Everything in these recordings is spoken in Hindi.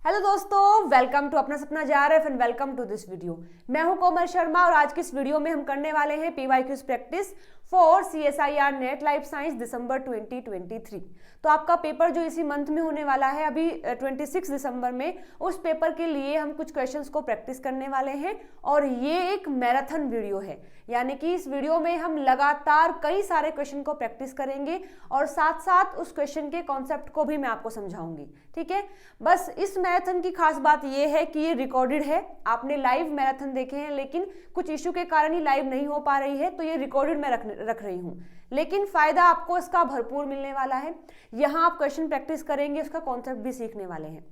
हेलो दोस्तों, वेलकम टू अपना सपना JRF and welcome to this video. मैं हूं कोमल शर्मा और आज की इस वीडियो में हम करने वाले हैं PYQs practice for CSIR NET life science दिसंबर 2023। तो आपका पेपर जो इसी मंथ में होने वाला है अभी 26 दिसंबर में, उस पेपर के लिए हम कुछ क्वेश्चंस को प्रैक्टिस करने वाले हैं और ये एक मैराथन वीडियो है, यानी कि इस वीडियो में हम लगातार कई सारे क्वेश्चन को प्रैक्टिस करेंगे और साथ साथ उस क्वेश्चन के कॉन्सेप्ट को भी मैं आपको समझाऊंगी। ठीक है, बस इस मैराथन की खास बात यह है कि ये रिकॉर्डेड है। आपने लाइव मैराथन देखे हैं लेकिन कुछ इश्यू के कारण ही लाइव नहीं हो पा रही है, तो ये रिकॉर्डेड मैं रख रही हूँ, लेकिन फायदा आपको इसका भरपूर मिलने वाला है। यहाँ आप क्वेश्चन प्रैक्टिस करेंगे, उसका कॉन्सेप्ट भी सीखने वाले हैं।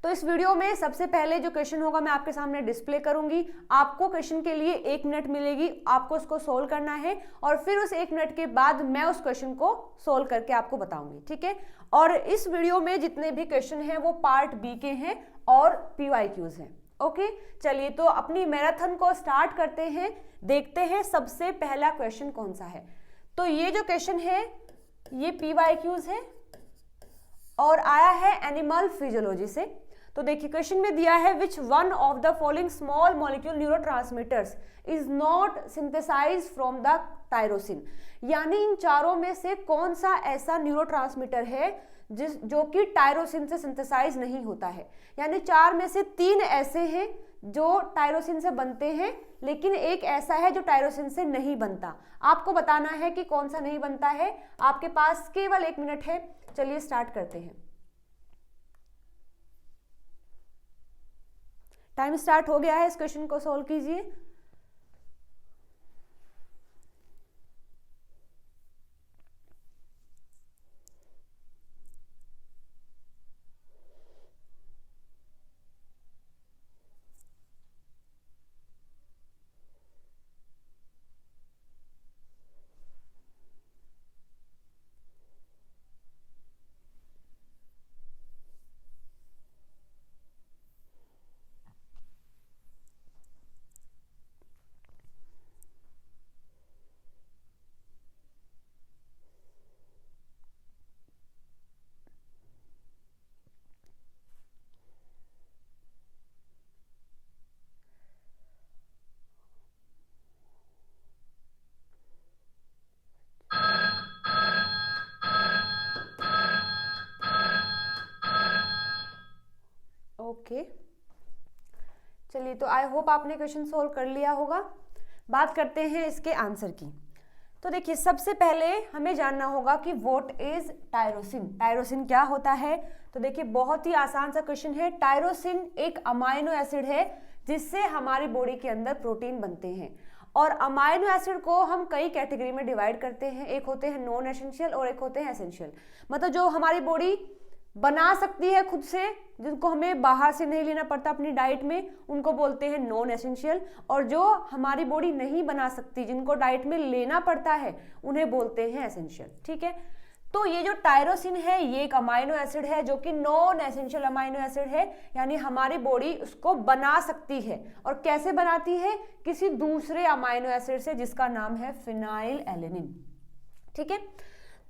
तो इस वीडियो में सबसे पहले जो क्वेश्चन होगा मैं आपके सामने डिस्प्ले करूंगी। आपको क्वेश्चन के लिए 1 मिनट मिलेगी, आपको उसको सोल्व करना है और फिर उस 1 मिनट के बाद मैं उस क्वेश्चन को सोल्व करके आपको बताऊंगी। ठीक है, और इस वीडियो में जितने भी क्वेश्चन हैं वो पार्ट बी के हैं और PYQs हैं। ओके, चलिए तो अपनी मैराथन को स्टार्ट करते हैं। देखते हैं सबसे पहला क्वेश्चन कौन सा है। तो ये जो क्वेश्चन है ये PYQs है और आया है एनिमल फिजियोलॉजी से। तो देखिए क्वेश्चन में दिया है which one of the following small molecule neurotransmitters is not synthesized from the tyrosine, यानी इन चारों में से कौन सा ऐसा न्यूरोट्रांसमीटर है जो कि टायरोसिन से सिंथेसाइज नहीं होता है। यानी 4 में से 3 ऐसे हैं जो टायरोसिन से बनते हैं, लेकिन एक ऐसा है जो टायरोसिन से नहीं बनता। आपको बताना है कि कौन सा नहीं बनता है। आपके पास केवल 1 मिनट है। चलिए स्टार्ट करते हैं। टाइम स्टार्ट हो गया है, इस क्वेश्चन को सोल्व कीजिए। ओके, चलिए तो आई होप आपने क्वेश्चन सोल्व कर लिया होगा। बात करते हैं इसके आंसर की। तो देखिए सबसे पहले हमें जानना होगा कि व्हाट इज टायरोसिन। टायरोसिन क्या होता है? तो देखिए बहुत ही आसान सा क्वेश्चन है। टायरोसिन एक अमाइनो एसिड है जिससे हमारी बॉडी के अंदर प्रोटीन बनते हैं और अमाइनो एसिड को हम कई कैटेगरी में डिवाइड करते हैं। एक होते हैं नॉन एसेंशियल और एक होते हैं एसेंशियल। मतलब जो हमारी बॉडी बना सकती है खुद से, जिनको हमें बाहर से नहीं लेना पड़ता अपनी डाइट में, उनको बोलते हैं नॉन एसेंशियल। और जो हमारी बॉडी नहीं बना सकती, जिनको डाइट में लेना पड़ता है, उन्हें बोलते हैं एसेंशियल। ठीक है, तो ये जो टायरोसिन है ये एक अमाइनो एसिड है जो कि नॉन एसेंशियल अमाइनो एसिड है, यानी हमारी बॉडी उसको बना सकती है। और कैसे बनाती है? किसी दूसरे अमाइनो एसिड से जिसका नाम है फिनाइल एलेनिन। ठीक है,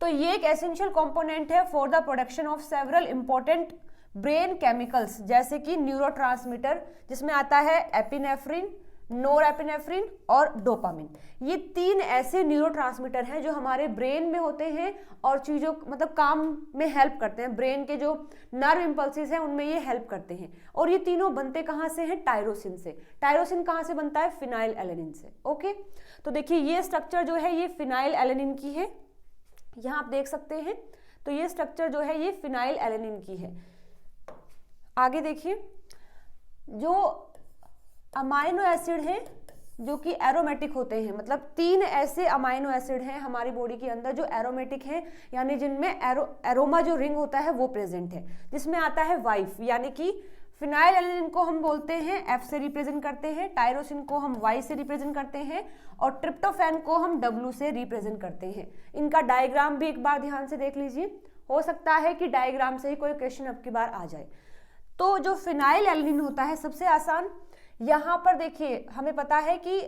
तो ये एक एसेंशियल कंपोनेंट है for the production of several important brain chemicals, जैसे कि न्यूरोट्रांसमीटर, जिसमें आता है एपिनेफ्रिन, नोरेपिनेफ्रिन और डोपामिन। ये 3 ऐसे न्यूरोट्रांसमीटर हैं जो हमारे ब्रेन में होते हैं और चीज़ों मतलब काम में हेल्प करते हैं। ब्रेन के जो नर्व इम्पल्सेस हैं उनमें ये हेल्प करते हैं। और ये तीनों बनते कहाँ से हैं? टायरोसिन से। टायरोसिन कहाँ से बनता है? फिनाइल एलेनिन से। ओके, तो देखिए ये स्ट्रक्चर जो है ये फिनाइल एलेनिन की है, यहाँ आप देख सकते हैं। तो ये स्ट्रक्चर जो है ये फिनाइल एलेनिन की है। आगे देखिए, जो अमाइनो एसिड हैं जो कि एरोमेटिक होते हैं, मतलब 3 ऐसे अमाइनो एसिड हैं हमारी बॉडी के अंदर जो एरोमेटिक हैं, यानी जिनमें एरोमा जो रिंग होता है वो प्रेजेंट है, जिसमें आता है वाइफ, यानी कि फिनाइल एलेनिन को हम बोलते हैं F से रिप्रेजेंट करते हैं, टायरोसिन को हम Y से रिप्रेजेंट करते हैं और ट्रिप्टोफैन को हम W से रिप्रेजेंट करते हैं। इनका डायग्राम भी एक बार ध्यान से देख लीजिए, हो सकता है कि डायग्राम से ही कोई क्वेश्चन अब की बार आ जाए। तो जो फिनाइल एलेनिन होता है सबसे आसान, यहाँ पर देखिए हमें पता है कि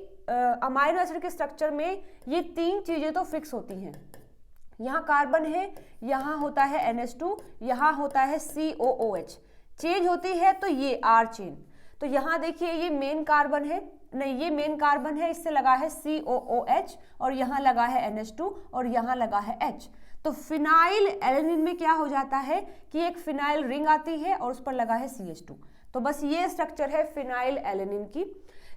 अमाइनो एसिड के स्ट्रक्चर में ये 3 चीजें तो फिक्स होती हैं। यहाँ कार्बन है, यहाँ होता है NH2, यहाँ होता है COOH। चेंज होती है तो ये R चेन, तो यहाँ देखिए ये मेन कार्बन है, नहीं ये मेन कार्बन है, इससे लगा है COOH और यहाँ लगा है NH2 और यहाँ लगा है H। तो फिनाइल एलेनिन में क्या हो जाता है कि एक फिनाइल रिंग आती है और उस पर लगा है CH2। तो बस ये स्ट्रक्चर है फिनाइल एलेनिन की,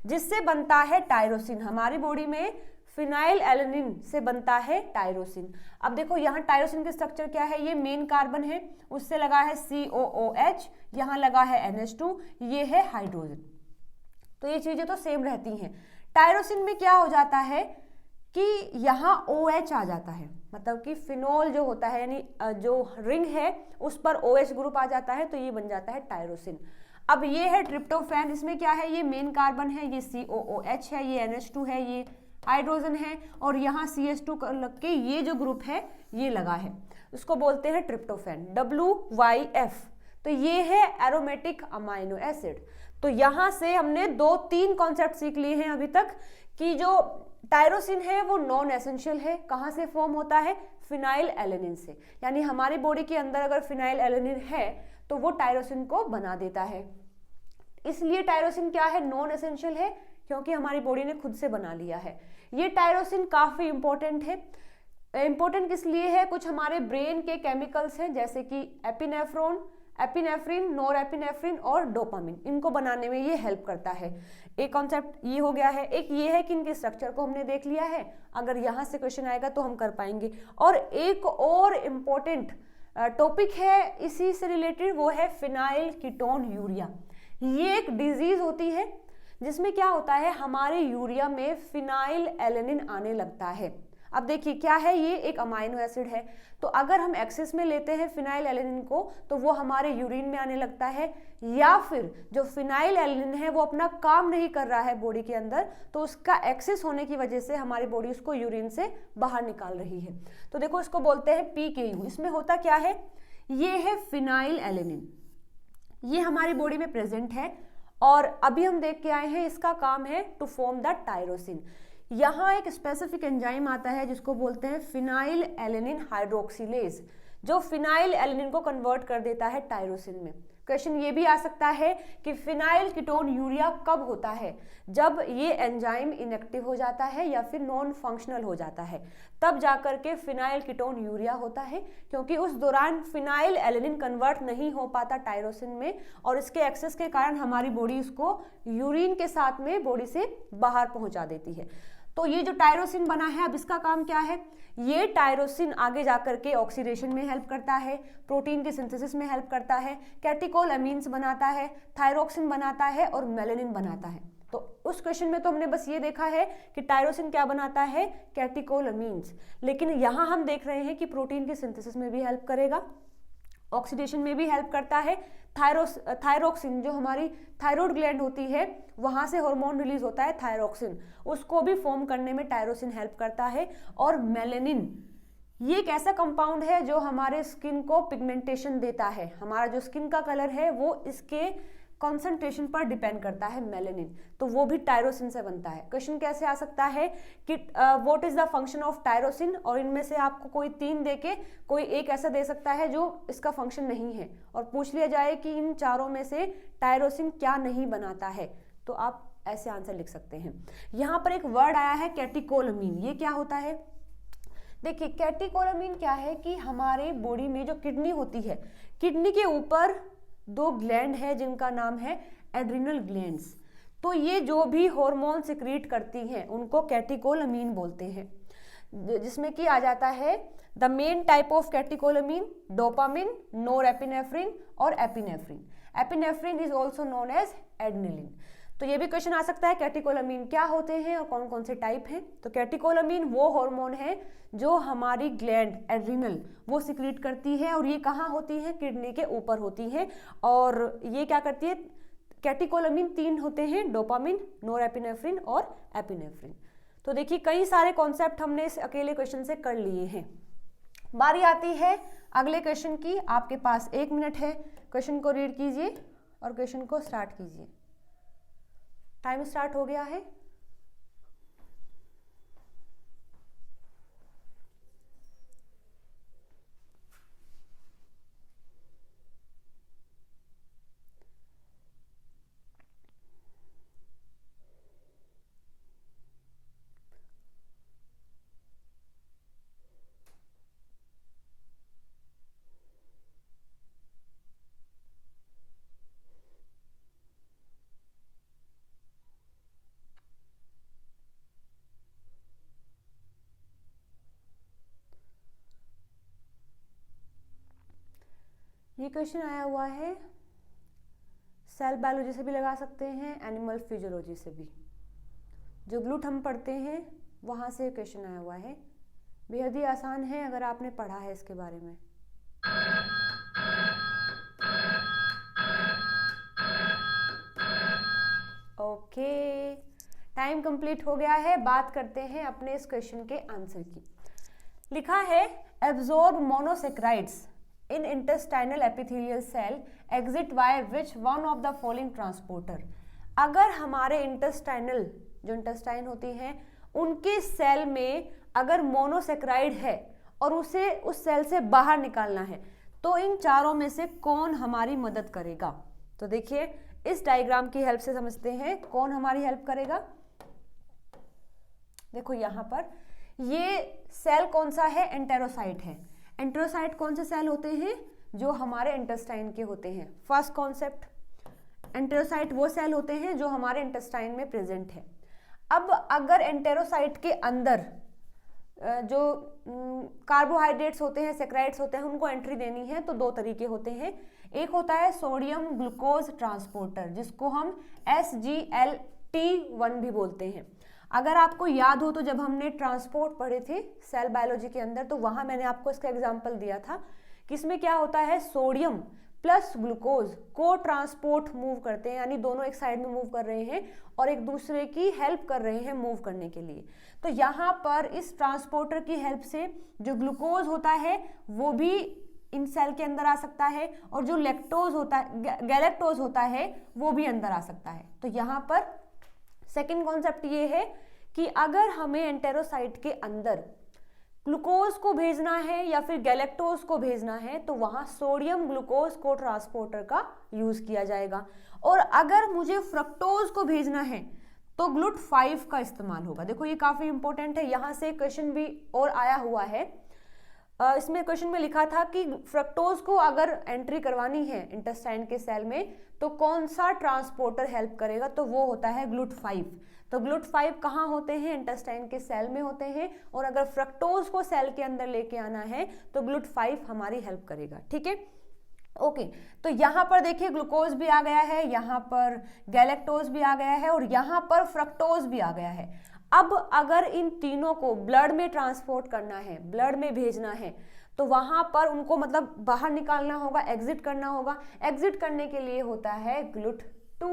जिससे बनता है टायरोसिन। हमारी बॉडी में फिनाइल एलेनिन से बनता है टायरोसिन। अब देखो यहाँ टायरोसिन की स्ट्रक्चर क्या है, ये मेन कार्बन है, उससे लगा है COOH, यहाँ लगा है NH2, ये है हाइड्रोजन। तो ये चीजें तो सेम रहती हैं। टायरोसिन में क्या हो जाता है कि यहाँ OH आ जाता है, मतलब कि फिनोल जो होता है यानी जो रिंग है उस पर OH ग्रुप आ जाता है, तो ये बन जाता है टायरोसिन। अब ये है ट्रिप्टोफैन, इसमें क्या है, ये मेन कार्बन है, ये COOH है, ये NH2 है, ये हाइड्रोजन है और यहाँ CH2 लग के ये जो ग्रुप है ये लगा है, उसको बोलते हैं ट्रिप्टोफैन, WYF। तो ये है एरोमेटिक अमाइनो एसिड। तो यहाँ से हमने 2-3 कॉन्सेप्ट सीख लिए हैं अभी तक कि जो टायरोसिन है वो नॉन एसेंशियल है। कहाँ से फॉर्म होता है, फिनाइल एलेनिन से, यानी हमारी बॉडी के अंदर अगर फिनाइल एलेनिन है तो वो टायरोसिन को बना देता है। इसलिए टायरोसिन क्या है, नॉन एसेंशियल है, क्योंकि हमारी बॉडी ने खुद से बना लिया है। ये टायरोसिन काफी इंपॉर्टेंट है। इंपॉर्टेंट किस लिए है, कुछ हमारे ब्रेन के केमिकल्स हैं जैसे कि एपिनेफ्रिन, नोरएपिनेफ्रिन और डोपामिन, इनको बनाने में ये हेल्प करता है। एक कॉन्सेप्ट ये हो गया है। एक ये है कि इनके स्ट्रक्चर को हमने देख लिया है, अगर यहाँ से क्वेश्चन आएगा तो हम कर पाएंगे। और एक और इम्पोर्टेंट टॉपिक है इसी से रिलेटेड, वो है फिनाइल कीटोन यूरिया। ये एक डिजीज होती है जिसमें क्या होता है, हमारे यूरिया में फिनाइल एलेनिन आने लगता है। अब देखिए क्या है, ये एक अमाइनो एसिड है, तो अगर हम एक्सेस में लेते हैं फिनाइल एलेनिन को तो वो हमारे यूरिन में आने लगता है, या फिर जो फिनाइल एलेनिन है वो अपना काम नहीं कर रहा है बॉडी के अंदर, तो उसका एक्सेस होने की वजह से हमारी बॉडी उसको यूरिन से बाहर निकाल रही है। तो देखो इसको बोलते हैं PKU। इसमें होता क्या है, ये है फिनाइल एलेनिन, ये हमारी बॉडी में प्रेजेंट है और अभी हम देख के आए हैं इसका काम है टू फॉर्म द टायरोसिन। यहाँ एक स्पेसिफिक एंजाइम आता है जिसको बोलते हैं फिनाइल एलेनिन हाइड्रोक्सिलेज, जो फिनाइल एलेनिन को कन्वर्ट कर देता है टायरोसिन में। क्वेश्चन ये भी आ सकता है कि फिनाइल कीटोन यूरिया कब होता है, जब ये एंजाइम इनएक्टिव हो जाता है या फिर नॉन फंक्शनल हो जाता है, तब जाकर के फिनाइल कीटोन यूरिया होता है, क्योंकि उस दौरान फिनाइल एलेनिन कन्वर्ट नहीं हो पाता टायरोसिन में और इसके एक्सेस के कारण हमारी बॉडी उसको यूरिन के साथ में बॉडी से बाहर पहुंचा देती है। तो ये जो टायरोसिन बना है, अब इसका काम क्या है, ये टायरोसिन आगे जाकर के ऑक्सीडेशन में हेल्प करता है, प्रोटीन के सिंथेसिस में हेल्प करता है, कैटिकोलएमीन्स बनाता है, थायरोक्सिन बनाता है और मेलेनिन बनाता है। तो उस क्वेश्चन में तो हमने बस ये देखा है कि टायरोसिन क्या बनाता है, कैटिकोलएमीन्स, लेकिन यहाँ हम देख रहे हैं कि प्रोटीन के सिंथेसिस में भी हेल्प करेगा, ऑक्सीडेशन में भी हेल्प करता है। थायरोक्सिन जो हमारी थायराइड ग्लैंड होती है वहां से हार्मोन रिलीज होता है थायरोक्सिन, उसको भी फॉर्म करने में टायरोसिन हेल्प करता है। और मेलेनिन ये एक ऐसा कंपाउंड है जो हमारे स्किन को पिगमेंटेशन देता है, हमारा जो स्किन का कलर है वो इसके कॉन्सेंट्रेशन पर डिपेंड करता है मेलेनिन, तो वो भी टायरोसिन से बनता है। क्वेश्चन कैसे आ सकता है कि what is the function of tyrosine, और इनमें से आपको कोई 3 देके कोई एक ऐसा दे सकता है जो इसका फंक्शन नहीं है, और पूछ लिया जाए कि इन चारों में से टायरोसिन क्या नहीं बनाता है, तो आप ऐसे आंसर लिख सकते हैं। यहाँ पर एक वर्ड आया है कैटिकोलमीन, ये क्या होता है, देखिए कैटिकोलमीन क्या है कि हमारे बॉडी में जो किडनी होती है, किडनी के ऊपर 2 ग्लैंड है जिनका नाम है एड्रिनल ग्लैंड्स, तो ये जो भी हार्मोन सिक्रीट करती हैं उनको कैटिकोलमीन बोलते हैं, जिसमें कि आ जाता है the main type of catecholamine, dopamine, norepinephrine और epinephrine. Epinephrine is also known as adrenaline. तो ये भी क्वेश्चन आ सकता है कैटिकोलमीन क्या होते हैं और कौन कौन से टाइप हैं। तो कैटिकोलमीन वो हार्मोन है जो हमारी ग्लैंड एड्रिनल वो सिक्रीट करती है, और ये कहाँ होती है, किडनी के ऊपर होती है। और ये क्या करती है, कैटिकोलमीन 3 होते हैं, डोपामिन, नोरएपिनेफ्रिन और एपिनेफ्रिन। तो देखिए कई सारे कॉन्सेप्ट हमने इस अकेले क्वेश्चन से कर लिए हैं। बारी आती है अगले क्वेश्चन की, आपके पास 1 मिनट है, क्वेश्चन को रीड कीजिए और क्वेश्चन को स्टार्ट कीजिए। टाइम स्टार्ट हो गया है। ये क्वेश्चन आया हुआ है सेल बायोलॉजी से भी लगा सकते हैं, एनिमल फिजियोलॉजी से भी। जो ग्लूट हम पढ़ते हैं वहाँ से क्वेश्चन आया हुआ है, बेहद ही आसान है अगर आपने पढ़ा है इसके बारे में। ओके, टाइम कंप्लीट हो गया है। बात करते हैं अपने इस क्वेश्चन के आंसर की। लिखा है absorb monosaccharides in intestinal epithelial cell exit by which one of the following transporter. अगर हमारे इंटेस्टाइनल, जो इंटेस्टाइन होती हैं, उनके सेल में अगर मोनोसेक्राइड है और उसे उस सेल से बाहर निकालना है तो इन चारों में से कौन हमारी मदद करेगा। तो देखिए इस डायग्राम की हेल्प से समझते हैं कौन हमारी हेल्प करेगा। देखो यहाँ पर ये सेल कौन सा है, एंटेरोसाइट है। एंटेरोसाइट कौन से सेल होते हैं, जो हमारे इंटेस्टाइन के होते हैं। फर्स्ट कॉन्सेप्ट, एंटेरोसाइट वो सेल होते हैं जो हमारे इंटेस्टाइन में प्रेजेंट है। अब अगर एंटेरोसाइट के अंदर जो कार्बोहाइड्रेट्स होते हैं, सेक्राइड्स होते हैं, उनको एंट्री देनी है तो दो तरीके होते हैं। एक होता है सोडियम ग्लूकोज ट्रांसपोर्टर, जिसको हम SGLT1 भी बोलते हैं। अगर आपको याद हो तो जब हमने ट्रांसपोर्ट पढ़े थे सेल बायोलॉजी के अंदर, तो वहां मैंने आपको इसका एग्जांपल दिया था कि इसमें क्या होता है, सोडियम प्लस ग्लूकोज को ट्रांसपोर्ट मूव करते हैं, यानी दोनों एक साइड में मूव कर रहे हैं और एक दूसरे की हेल्प कर रहे हैं मूव करने के लिए। तो यहाँ पर इस ट्रांसपोर्टर की हेल्प से जो ग्लूकोज होता है वो भी इन सेल के अंदर आ सकता है, और जो लैक्टोज होता है, गैलेक्टोज होता है, वो भी अंदर आ सकता है। तो यहाँ पर सेकेंड कॉन्सेप्ट ये है कि अगर हमें एंटेरोसाइट के अंदर ग्लूकोज को भेजना है या फिर गैलेक्टोज को भेजना है तो वहां सोडियम ग्लूकोज को ट्रांसपोर्टर का यूज किया जाएगा, और अगर मुझे फ्रक्टोज को भेजना है तो GLUT5 का इस्तेमाल होगा। देखो ये काफी इंपॉर्टेंट है, यहां से क्वेश्चन भी और आया हुआ है। इसमें क्वेश्चन में लिखा था कि फ्रक्टोज को अगर एंट्री करवानी है इंटेस्टाइन के सेल में तो कौन सा ट्रांसपोर्टर हेल्प करेगा, तो वो होता है GLUT5। तो GLUT5 कहाँ होते हैं, इंटेस्टाइन के सेल में होते हैं, और अगर फ्रक्टोज को सेल के अंदर लेके आना है तो GLUT5 हमारी हेल्प करेगा। ठीक है, ओके। तो यहाँ पर देखिए ग्लूकोज भी आ गया है, यहाँ पर गैलेक्टोज भी आ गया है, और यहाँ पर फ्रक्टोज भी आ गया है। अब अगर इन तीनों को ब्लड में ट्रांसपोर्ट करना है, ब्लड में भेजना है, तो वहां पर उनको मतलब बाहर निकालना होगा, एग्जिट करना होगा। एग्जिट करने के लिए होता है GLUT2।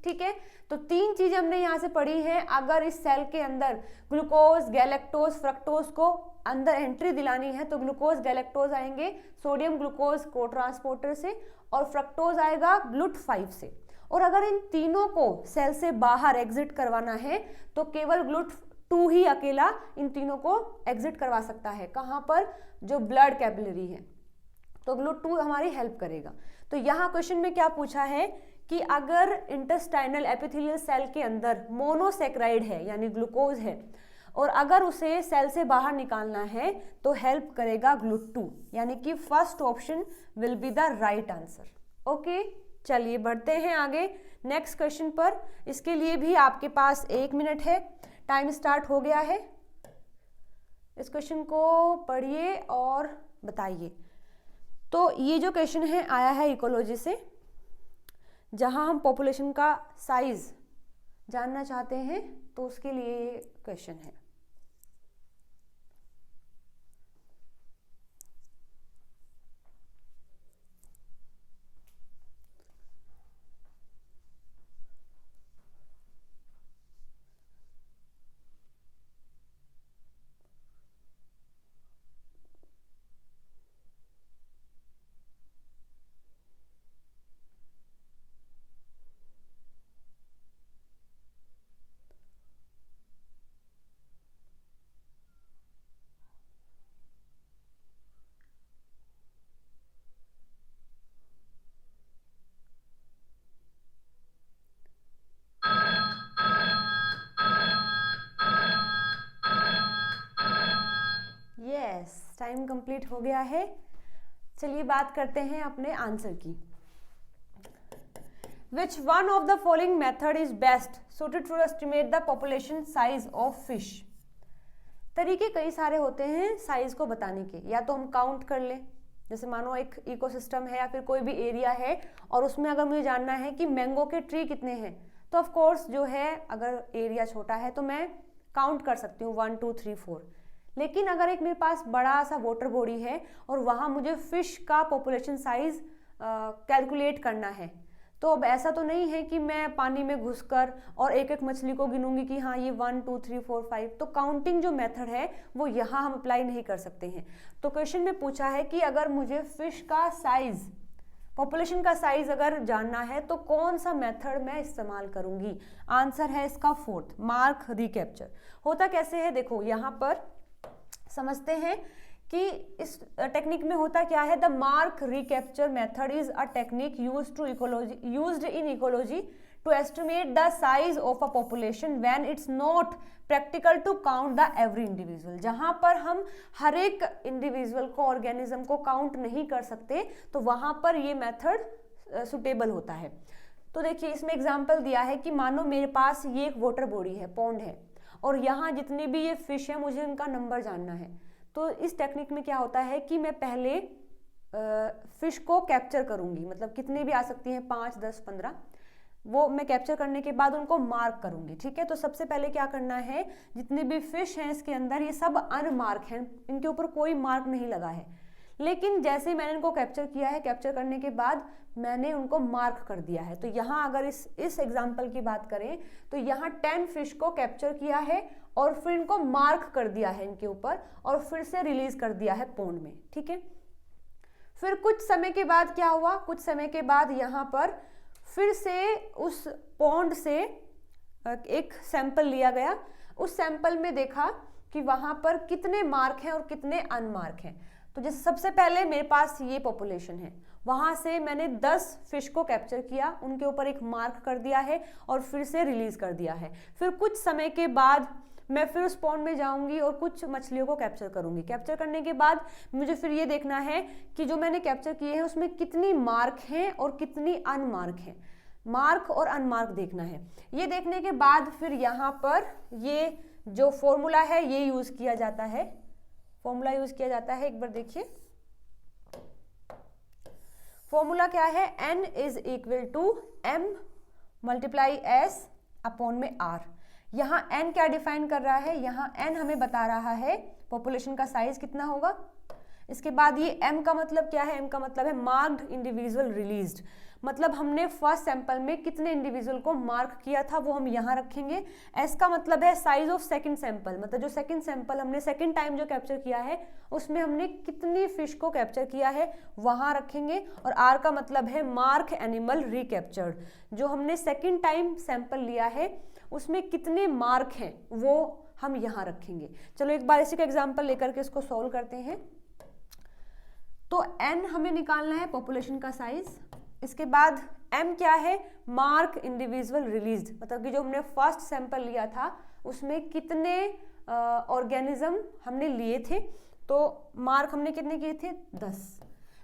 ठीक है, तो तीन चीजें हमने यहाँ से पढ़ी हैं। अगर इस सेल के अंदर ग्लूकोज, गैलेक्टोज, फ्रक्टोज को अंदर एंट्री दिलानी है तो ग्लूकोज, गैलेक्टोज आएंगे सोडियम ग्लूकोज को ट्रांसपोर्टर से, और फ्रक्टोज आएगा GLUT5 से। और अगर इन तीनों को सेल से बाहर एग्जिट करवाना है तो केवल GLUT2 ही अकेला इन तीनों को एग्जिट करवा सकता है। कहाँ पर, जो ब्लड कैपिलरी है, तो GLUT2 हमारी हेल्प करेगा। तो यहाँ क्वेश्चन में क्या पूछा है कि अगर इंटेस्टाइनल एपिथेलियल सेल के अंदर मोनोसेक्राइड है यानी ग्लूकोज है, और अगर उसे सेल से बाहर निकालना है तो हेल्प करेगा GLUT2, यानी कि first option will be the right answer. Okay, चलिए बढ़ते हैं आगे नेक्स्ट क्वेश्चन पर। इसके लिए भी आपके पास 1 मिनट है, टाइम स्टार्ट हो गया है। इस क्वेश्चन को पढ़िए और बताइए। तो ये जो क्वेश्चन है आया है इकोलॉजी से, जहां हम पॉपुलेशन का साइज जानना चाहते हैं, तो उसके लिए ये क्वेश्चन है। यस, टाइम कंप्लीट हो गया है। चलिए बात करते हैं अपने आंसर की। Which one of the following method is best suited to estimate the population size of fish? तरीके कई सारे होते हैं साइज को बताने के। या तो हम काउंट कर लें, जैसे मानो एक इकोसिस्टम है या फिर कोई भी एरिया है और उसमें अगर मुझे जानना है कि मैंगो के ट्री कितने हैं, तो ऑफ कोर्स जो है अगर एरिया छोटा है तो मैं काउंट कर सकती हूँ 1 2 3 4। लेकिन अगर एक मेरे पास बड़ा सा वाटर बॉडी है और वहाँ मुझे फिश का पॉपुलेशन साइज कैलकुलेट करना है, तो अब ऐसा तो नहीं है कि मैं पानी में घुसकर और एक एक मछली को गिनूंगी कि हाँ ये 1 2 3 4 5। तो काउंटिंग जो मेथड है वो यहाँ हम अप्लाई नहीं कर सकते हैं। तो क्वेश्चन में पूछा है कि अगर मुझे फिश का साइज, पॉपुलेशन का साइज अगर जानना है तो कौन सा मेथड मैं इस्तेमाल करूंगी। आंसर है इसका फोर्थ, मार्क रिकैप्चर। होता कैसे है देखो, यहाँ पर समझते हैं कि इस टेक्निक में होता क्या है। The mark recapture method is a technique used in ecology to estimate the size of a population when it's not practical to count the every individual. जहां पर हम हर एक इंडिविजुअल को, ऑर्गेनिज्म को काउंट नहीं कर सकते, तो वहां पर ये मेथड सुटेबल होता है। तो देखिए इसमें एग्जाम्पल दिया है कि मानो मेरे पास ये एक वाटर बॉडी है, पॉन्ड है, और यहाँ जितने भी ये फिश है मुझे इनका नंबर जानना है। तो इस टेक्निक में क्या होता है कि मैं पहले फिश को कैप्चर करूंगी, मतलब कितने भी आ सकती हैं 5 10 15, वो मैं कैप्चर करने के बाद उनको मार्क करूंगी। ठीक है, तो सबसे पहले क्या करना है, जितने भी फिश हैं इसके अंदर ये सब अनमार्क हैं, इनके ऊपर कोई मार्क नहीं लगा है। लेकिन जैसे मैंने इनको कैप्चर किया है, कैप्चर करने के बाद मैंने उनको मार्क कर दिया है। तो यहाँ अगर इस एग्जाम्पल की बात करें तो यहाँ 10 फिश को कैप्चर किया है और फिर इनको मार्क कर दिया है इनके ऊपर, और फिर से रिलीज कर दिया है पॉन्ड में। ठीक है, फिर कुछ समय के बाद क्या हुआ, कुछ समय के बाद यहाँ पर फिर से उस पॉन्ड से एक सैंपल लिया गया। उस सैंपल में देखा कि वहां पर कितने मार्क हैं और कितने अनमार्क हैं। तो जैसे सबसे पहले मेरे पास ये पॉपुलेशन है, वहां से मैंने 10 फिश को कैप्चर किया, उनके ऊपर एक मार्क कर दिया है और फिर से रिलीज कर दिया है। फिर कुछ समय के बाद मैं फिर उस पॉन्ड में जाऊंगी और कुछ मछलियों को कैप्चर करूंगी। कैप्चर करने के बाद मुझे फिर ये देखना है कि जो मैंने कैप्चर किए हैं उसमें कितनी मार्क हैं और कितनी अनमार्क हैं। मार्क और अनमार्क देखना है। ये देखने के बाद फिर यहाँ पर ये जो फॉर्मूला है ये यूज किया जाता है, फॉर्मूला यूज किया जाता है। एक बार देखिए फॉर्मूला क्या है, n is equal to m multiply s upon में r। यहाँ n क्या डिफाइन कर रहा है, यहाँ n हमें बता रहा है पॉपुलेशन का साइज कितना होगा। इसके बाद ये m का मतलब क्या है, m का मतलब है मार्क्ड इंडिविजुअल रिलीज्ड, मतलब हमने फर्स्ट सैंपल में कितने इंडिविजुअल को मार्क किया था वो हम यहाँ रखेंगे। s का मतलब है साइज ऑफ सेकंड सैंपल, मतलब जो सेकंड सैंपल हमने सेकंड टाइम जो कैप्चर किया है उसमें हमने कितनी फिश को कैप्चर किया है वहाँ रखेंगे। और r का मतलब है मार्क एनिमल रिकैप्चर्ड, जो हमने सेकंड टाइम सैंपल लिया है उसमें कितने मार्क हैं वो हम यहाँ रखेंगे। चलो एक बार इसी का एग्जाम्पल लेकर के इसको सॉल्व करते हैं। तो n हमें निकालना है पॉपुलेशन का साइज, इसके बाद m क्या है, मार्क इंडिविजुअल रिलीज्ड, मतलब कि जो हमने फर्स्ट सैंपल लिया था उसमें कितने ऑर्गेनिज्म हमने लिए थे। तो मार्क हमने कितने किए थे,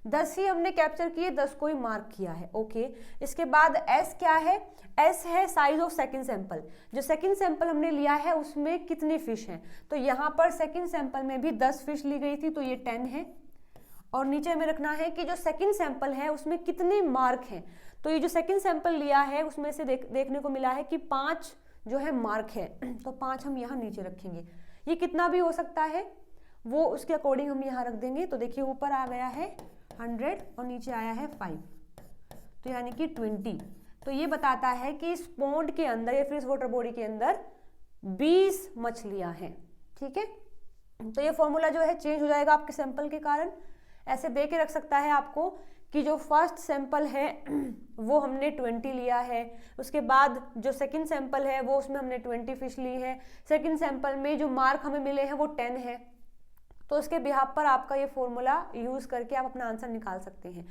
10 ही हमने कैप्चर किए, 10 को ही मार्क किया है। ओके, इसके बाद s क्या है, s है साइज ऑफ सेकंड सैंपल, जो सेकंड सैंपल हमने लिया है उसमें कितनी फिश हैं। तो यहाँ पर सेकंड सैंपल में भी 10 फिश ली गई थी तो ये 10 है। और नीचे हमें रखना है कि जो सेकंड सैंपल है उसमें कितने मार्क हैं। तो ये जो सेकंड सैंपल लिया है उसमें से देखने को मिला है कि 5 जो है मार्क है, तो 5 हम यहाँ नीचे रखेंगे। ये कितना भी हो सकता है वो उसके अकॉर्डिंग हम यहाँ रख देंगे। तो देखिए ऊपर आ गया है 100 और नीचे आया है 5, तो यानी कि 20। तो ये बताता है कि इस पॉन्ड के अंदर या फिर इस वाटर बॉडी के अंदर 20 मछलियां हैं। ठीक है, तो ये फॉर्मूला जो है चेंज हो जाएगा आपके सैंपल के कारण। ऐसे दे के रख सकता है आपको कि जो फर्स्ट सैंपल है वो हमने 20 लिया है, उसके बाद जो सेकंड सैंपल है वो उसमें हमने 20 फिश ली है, सेकंड सैंपल में जो मार्क हमें मिले हैं वो 10 है। तो उसके बिहाफ पर आपका ये फॉर्मूला यूज करके आप अपना आंसर निकाल सकते हैं।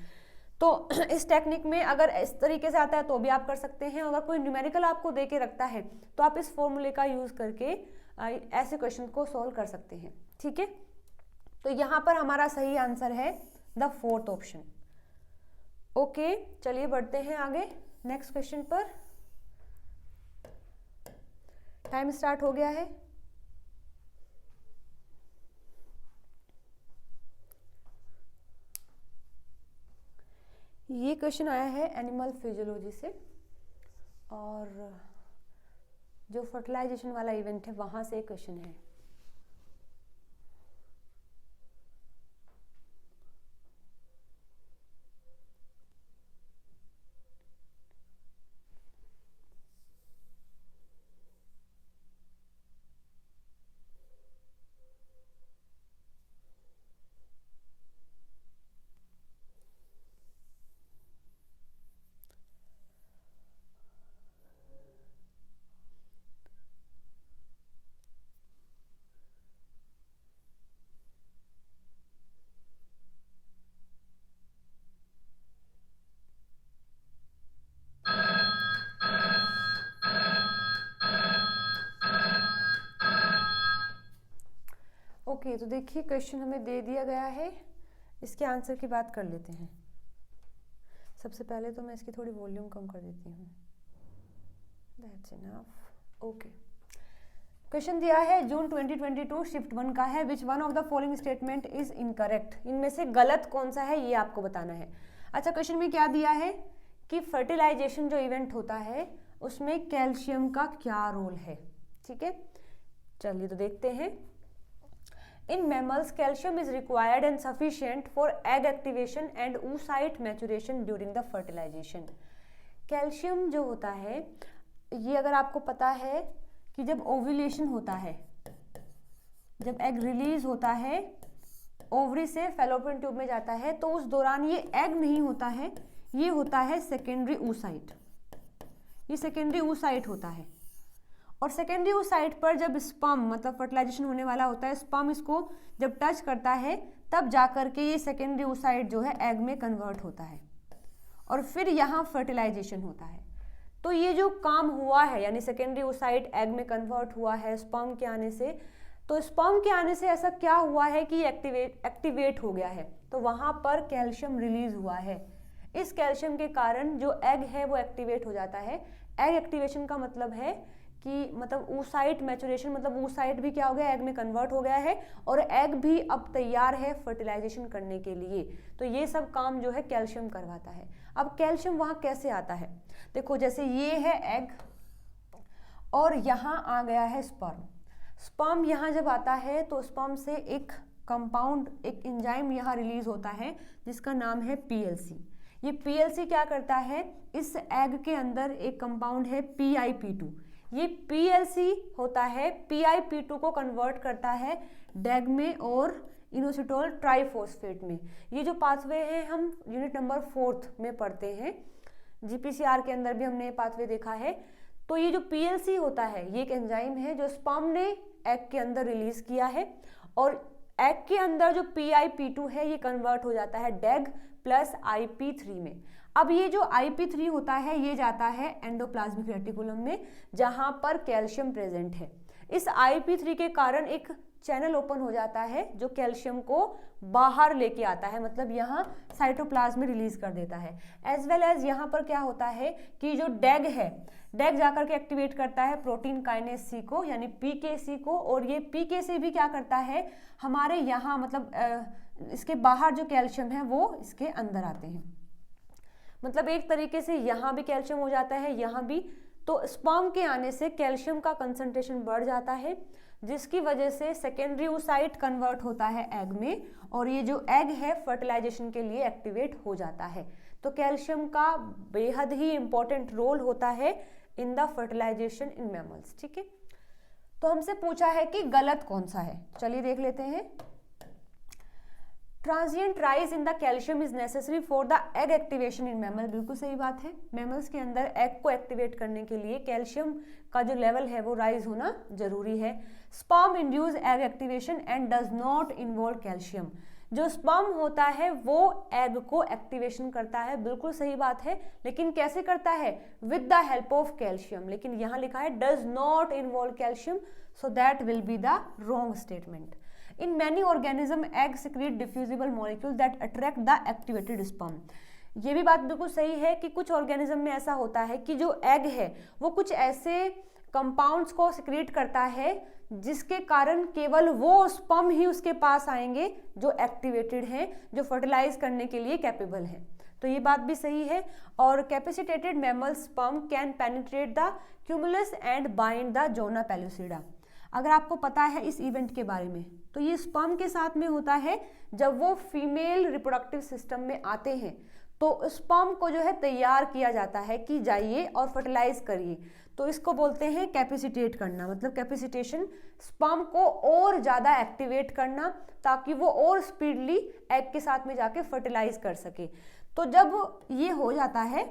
तो इस टेक्निक में अगर इस तरीके से आता है तो भी आप कर सकते हैं, अगर कोई न्यूमेरिकल आपको दे के रखता है तो आप इस फॉर्मूले का यूज करके ऐसे क्वेश्चन को सॉल्व कर सकते हैं। ठीक है, तो यहाँ पर हमारा सही आंसर है द फोर्थ ऑप्शन। ओके, चलिए बढ़ते हैं आगे नेक्स्ट क्वेश्चन पर। टाइम स्टार्ट हो गया है। ये क्वेश्चन आया है एनिमल फिजियोलॉजी से, और जो फर्टिलाइजेशन वाला इवेंट है वहाँ से क्वेश्चन है। ओके, तो देखिए क्वेश्चन हमें दे दिया गया है, इसके आंसर की बात कर लेते हैं। सबसे पहले तो मैं इसकी थोड़ी वॉल्यूम कम कर देती हूँ। That's enough. ओके, क्वेश्चन दिया है जून 2022 शिफ्ट 1 का है, which one of the following statement is incorrect. इनमें से गलत कौन सा है ये आपको बताना है। अच्छा, क्वेश्चन में क्या दिया है कि फर्टिलाइजेशन जो इवेंट होता है उसमें कैल्शियम का क्या रोल है। ठीक है, चलिए तो देखते हैं। In mammals, calcium is required and sufficient for egg activation and oocyte maturation during the fertilization. Calcium जो होता है, ये अगर आपको पता है कि जब ओव्यूलेशन होता है, जब एग रिलीज होता है ओवरी से फैलोपियन ट्यूब में जाता है, तो उस दौरान ये एग नहीं होता है, ये होता है सेकेंडरी oocyte। ये सेकेंडरी oocyte होता है, और सेकेंडरी oocyte पर जब स्पर्म मतलब फर्टिलाइजेशन होने वाला होता है, स्पर्म इसको जब टच करता है तब जाकर के ये सेकेंडरी oocyte जो है एग में कन्वर्ट होता है, और फिर यहाँ फर्टिलाइजेशन होता है। तो ये जो काम हुआ है, यानी सेकेंडरी oocyte एग में कन्वर्ट हुआ है स्पर्म के आने से, तो स्पर्म के आने से ऐसा क्या हुआ है कि एक्टिवेट हो गया है, तो वहाँ पर कैल्शियम रिलीज हुआ है। इस कैल्शियम के कारण जो एग है वो एक्टिवेट हो जाता है। एग एक्टिवेशन का मतलब है कि मतलब oocyte मैचुरेशन, मतलब oocyte भी क्या हो गया, एग में कन्वर्ट हो गया है, और एग भी अब तैयार है फर्टिलाइजेशन करने के लिए। तो ये सब काम जो है कैल्शियम करवाता है। अब कैल्शियम वहाँ कैसे आता है, देखो जैसे ये है एग और यहाँ आ गया है स्पर्म। स्पर्म यहाँ जब आता है तो स्पर्म से एक कंपाउंड, एक एंजाइम यहाँ रिलीज होता है जिसका नाम है PLC। ये PLC क्या करता है, इस एग के अंदर एक कंपाउंड है PIP2। ये PLC होता है PIP2 को कन्वर्ट करता है डेग में और इनोसिटोल ट्राइफॉस्फेट में। ये जो पाथवे है हम यूनिट नंबर 4 में पढ़ते हैं, GPCR के अंदर भी हमने ये पाथवे देखा है। तो ये जो PLC होता है ये एक एंजाइम है जो स्पर्म ने एग के अंदर रिलीज किया है, और एग के अंदर जो PIP2 है ये कन्वर्ट हो जाता है डेग प्लस IP3 में। अब ये जो IP3 होता है ये जाता है एंडोप्लाज्मिक रेटिकुलम में जहां पर कैल्शियम प्रेजेंट है। इस IP3 के कारण एक चैनल ओपन हो जाता है जो कैल्शियम को बाहर लेके आता है, मतलब यहाँ साइटोप्लाज्म में रिलीज कर देता है। एज वेल एज यहाँ पर क्या होता है कि जो डेग है, डेग जाकर के एक्टिवेट करता है प्रोटीन काइनेस C को, यानी PKC को, और ये PKC भी क्या करता है हमारे यहाँ मतलब इसके बाहर जो कैल्शियम है वो इसके अंदर आते हैं। मतलब एक तरीके से यहाँ भी कैल्शियम हो जाता है, यहाँ भी। तो स्पर्म के आने से कैल्शियम का कंसंट्रेशन बढ़ जाता है, जिसकी वजह से सेकेंडरी oocyte कन्वर्ट होता है एग में, और ये जो एग है फर्टिलाइजेशन के लिए एक्टिवेट हो जाता है। तो कैल्शियम का बेहद ही इंपॉर्टेंट रोल होता है in the fertilization in mammals. ठीक है, तो हमसे पूछा है कि गलत कौन सा है, चलिए देख लेते हैं। Transient rise in the calcium is necessary for the egg activation in mammal. बिल्कुल सही बात है, मैमल्स के अंदर एग को एक्टिवेट करने के लिए कैल्शियम का जो लेवल है वो राइज होना जरूरी है। Sperm induce egg activation and does not involve calcium. जो स्पर्म होता है वो एग को एक्टिवेशन करता है, बिल्कुल सही बात है, लेकिन कैसे करता है, with the help of calcium. लेकिन यहाँ लिखा है does not involve calcium, so that will be the wrong statement. In many organism, egg secrete diffusible molecule that attract the activated sperm. ये भी बात बिल्कुल सही है कि कुछ ऑर्गेनिज्म में ऐसा होता है कि जो एग है वो कुछ ऐसे कंपाउंड्स को सिक्रीट करता है जिसके कारण केवल वो स्पर्म ही उसके पास आएंगे जो एक्टिवेटेड हैं, जो फर्टिलाइज करने के लिए कैपेबल हैं। तो तो ये बात भी सही है। और capacitated mammal sperm can penetrate the cumulus and bind the zona pellucida. अगर आपको पता है इस इवेंट के बारे में, तो ये स्पर्म के साथ में होता है जब वो फीमेल रिप्रोडक्टिव सिस्टम में आते हैं, तो स्पर्म को जो है तैयार किया जाता है कि जाइए और फर्टिलाइज करिए। तो इसको बोलते हैं कैपेसिटेट करना, मतलब कैपेसिटेशन, स्पर्म को और ज़्यादा एक्टिवेट करना ताकि वो और स्पीडली एग के साथ में जाके फर्टिलाइज कर सके। तो जब ये हो जाता है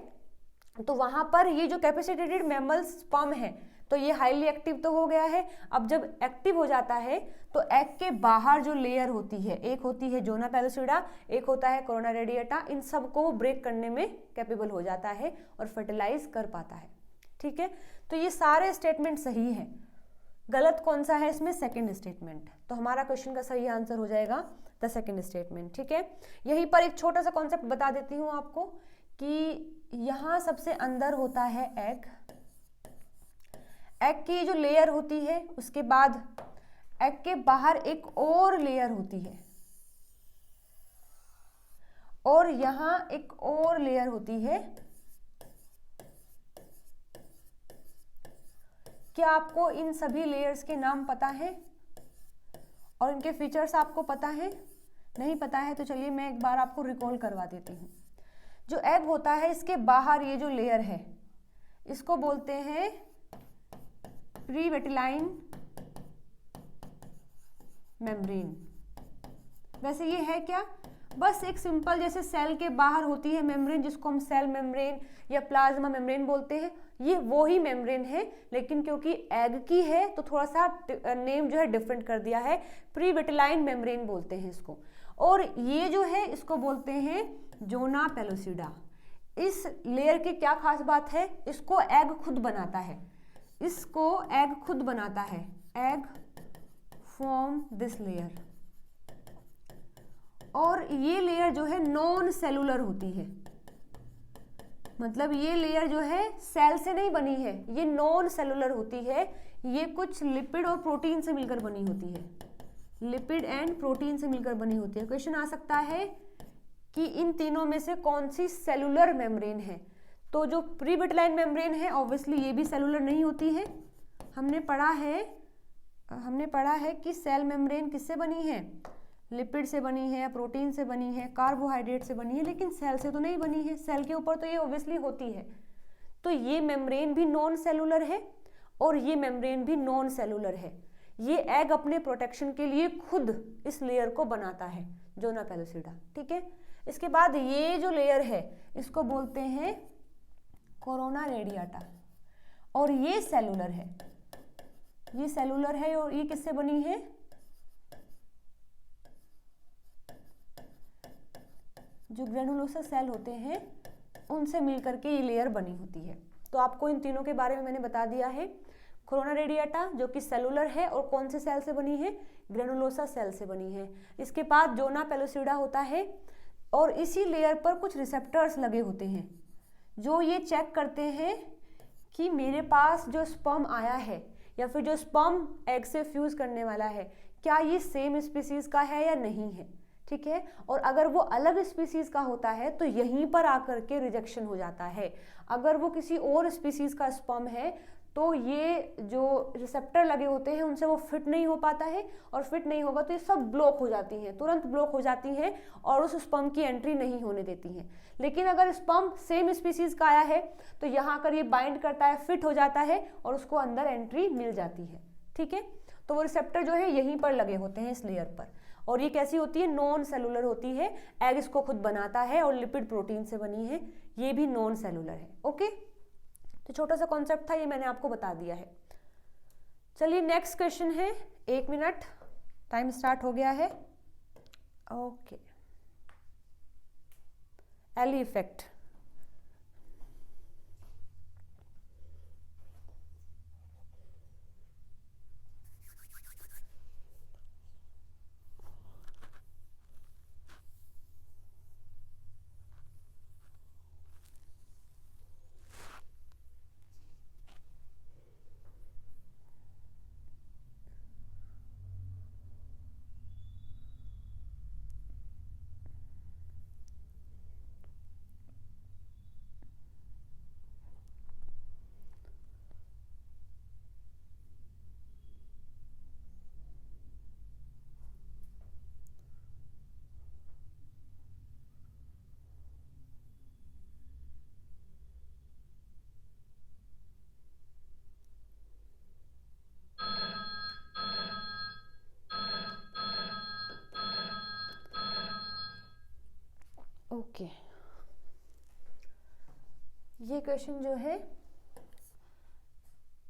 तो वहाँ पर ये जो कैपेसिटेटेड मैमल स्पर्म है तो ये हाईली एक्टिव तो हो गया है। अब जब एक्टिव हो जाता है तो एग के बाहर जो लेयर होती है, एक होती है जोना पेलुसिडा, एक होता है कोरोना रेडिएटा, इन सब को ब्रेक करने में कैपेबल हो जाता है और फर्टिलाइज कर पाता है। ठीक है, तो ये सारे स्टेटमेंट सही है। गलत कौन सा है इसमें? Second statement. तो हमारा क्वेश्चन का सही आंसर हो जाएगा द सेकंड स्टेटमेंट। ठीक है, यहीं पर एक छोटा सा कॉन्सेप्ट बता देती हूँ आपको कि यहाँ सबसे अंदर होता है एग, एग की जो लेयर होती है, उसके बाद एग के बाहर एक और लेयर होती है और यहाँ एक और लेयर होती है। क्या आपको इन सभी लेयर्स के नाम पता है और इनके फीचर्स आपको पता है? नहीं पता है तो चलिए मैं एक बार आपको रिकॉल करवा देती हूँ। जो एग होता है इसके बाहर ये जो लेयर है इसको बोलते हैं प्रीवेटिलाइन मेम्ब्रेन। वैसे ये है क्या? बस एक सिंपल जैसे सेल के बाहर होती है मेम्ब्रेन जिसको हम सेल मेम्ब्रेन या प्लाज्मा मेम्ब्रेन बोलते हैं, ये वो ही मेम्ब्रेन है, लेकिन क्योंकि एग की है तो थोड़ा सा नेम जो है डिफरेंट कर दिया है, प्रीवेटिलाइन मेम्ब्रेन बोलते हैं इसको। और ये जो है इसको बोलते हैं जोना पेलुसिडा। इस लेयर की क्या खास बात है? इसको एग खुद बनाता है, इसको एग खुद बनाता है। एग फॉर्म दिस लेयर, और ये लेयर जो है नॉन सेलुलर होती है, मतलब ये लेयर जो है सेल से नहीं बनी है, ये नॉन सेलुलर होती है। ये कुछ लिपिड और प्रोटीन से मिलकर बनी होती है, लिपिड एंड प्रोटीन से मिलकर बनी होती है। क्वेश्चन आ सकता है कि इन तीनों में से कौन सी सेलुलर मेम्ब्रेन है? तो जो प्रीवेटिलाइन मेम्ब्रेन है ऑब्वियसली ये भी सेलुलर नहीं होती है। हमने पढ़ा है कि सेल मेम्ब्रेन किससे बनी है? लिपिड से बनी है, प्रोटीन से बनी है, कार्बोहाइड्रेट से बनी है, लेकिन सेल से तो नहीं बनी है। सेल के ऊपर तो ये ऑब्वियसली होती है। तो ये मेम्ब्रेन भी नॉन सेलुलर है और ये मेम्ब्रेन भी नॉन सेलुलर है। ये एग अपने प्रोटेक्शन के लिए खुद इस लेयर को बनाता है, जोना पेलुसिडा। ठीक है, इसके बाद ये जो लेयर है इसको बोलते हैं कोरोना रेडिएटा, और ये सेलुलर है, ये सेलुलर है। और ये किससे बनी है? जो ग्रेनुलोसा सेल होते हैं उनसे मिलकर के ये लेयर बनी होती है। तो आपको इन तीनों के बारे में मैंने बता दिया है। कोरोना रेडिएटा जो कि सेलुलर है और कौन से सेल से बनी है? ग्रेनुलोसा सेल से बनी है। इसके बाद जोना पेलुसिडा होता है और इसी लेयर पर कुछ रिसेप्टर्स लगे होते हैं जो ये चेक करते हैं कि मेरे पास जो स्पर्म आया है या फिर जो स्पर्म एग से फ्यूज करने वाला है क्या ये सेम स्पीसीज का है या नहीं है। ठीक है, और अगर वो अलग स्पीसीज का होता है तो यहीं पर आकर के रिजेक्शन हो जाता है। अगर वो किसी और स्पीसीज का स्पर्म है तो ये जो रिसेप्टर लगे होते हैं उनसे वो फिट नहीं हो पाता है, और फिट नहीं होगा तो ये सब ब्लॉक हो जाती हैं, तुरंत ब्लॉक हो जाती हैं और उस स्पर्म की एंट्री नहीं होने देती हैं। लेकिन अगर स्पर्म सेम स्पीसीज का आया है तो यहाँ कर ये बाइंड करता है, फिट हो जाता है और उसको अंदर एंट्री मिल जाती है। ठीक है, तो वो रिसेप्टर जो है यहीं पर लगे होते हैं इस लेयर पर, और ये कैसी होती है? नॉन सेलुलर होती है। एग इसको खुद बनाता है और लिपिड प्रोटीन से बनी है, ये भी नॉन सेलुलर है। ओके, तो छोटा सा कॉन्सेप्ट था, ये मैंने आपको बता दिया है। चलिए नेक्स्ट क्वेश्चन है। 1 मिनट, टाइम स्टार्ट हो गया है। Okay, Allee effect. ये क्वेश्चन जो है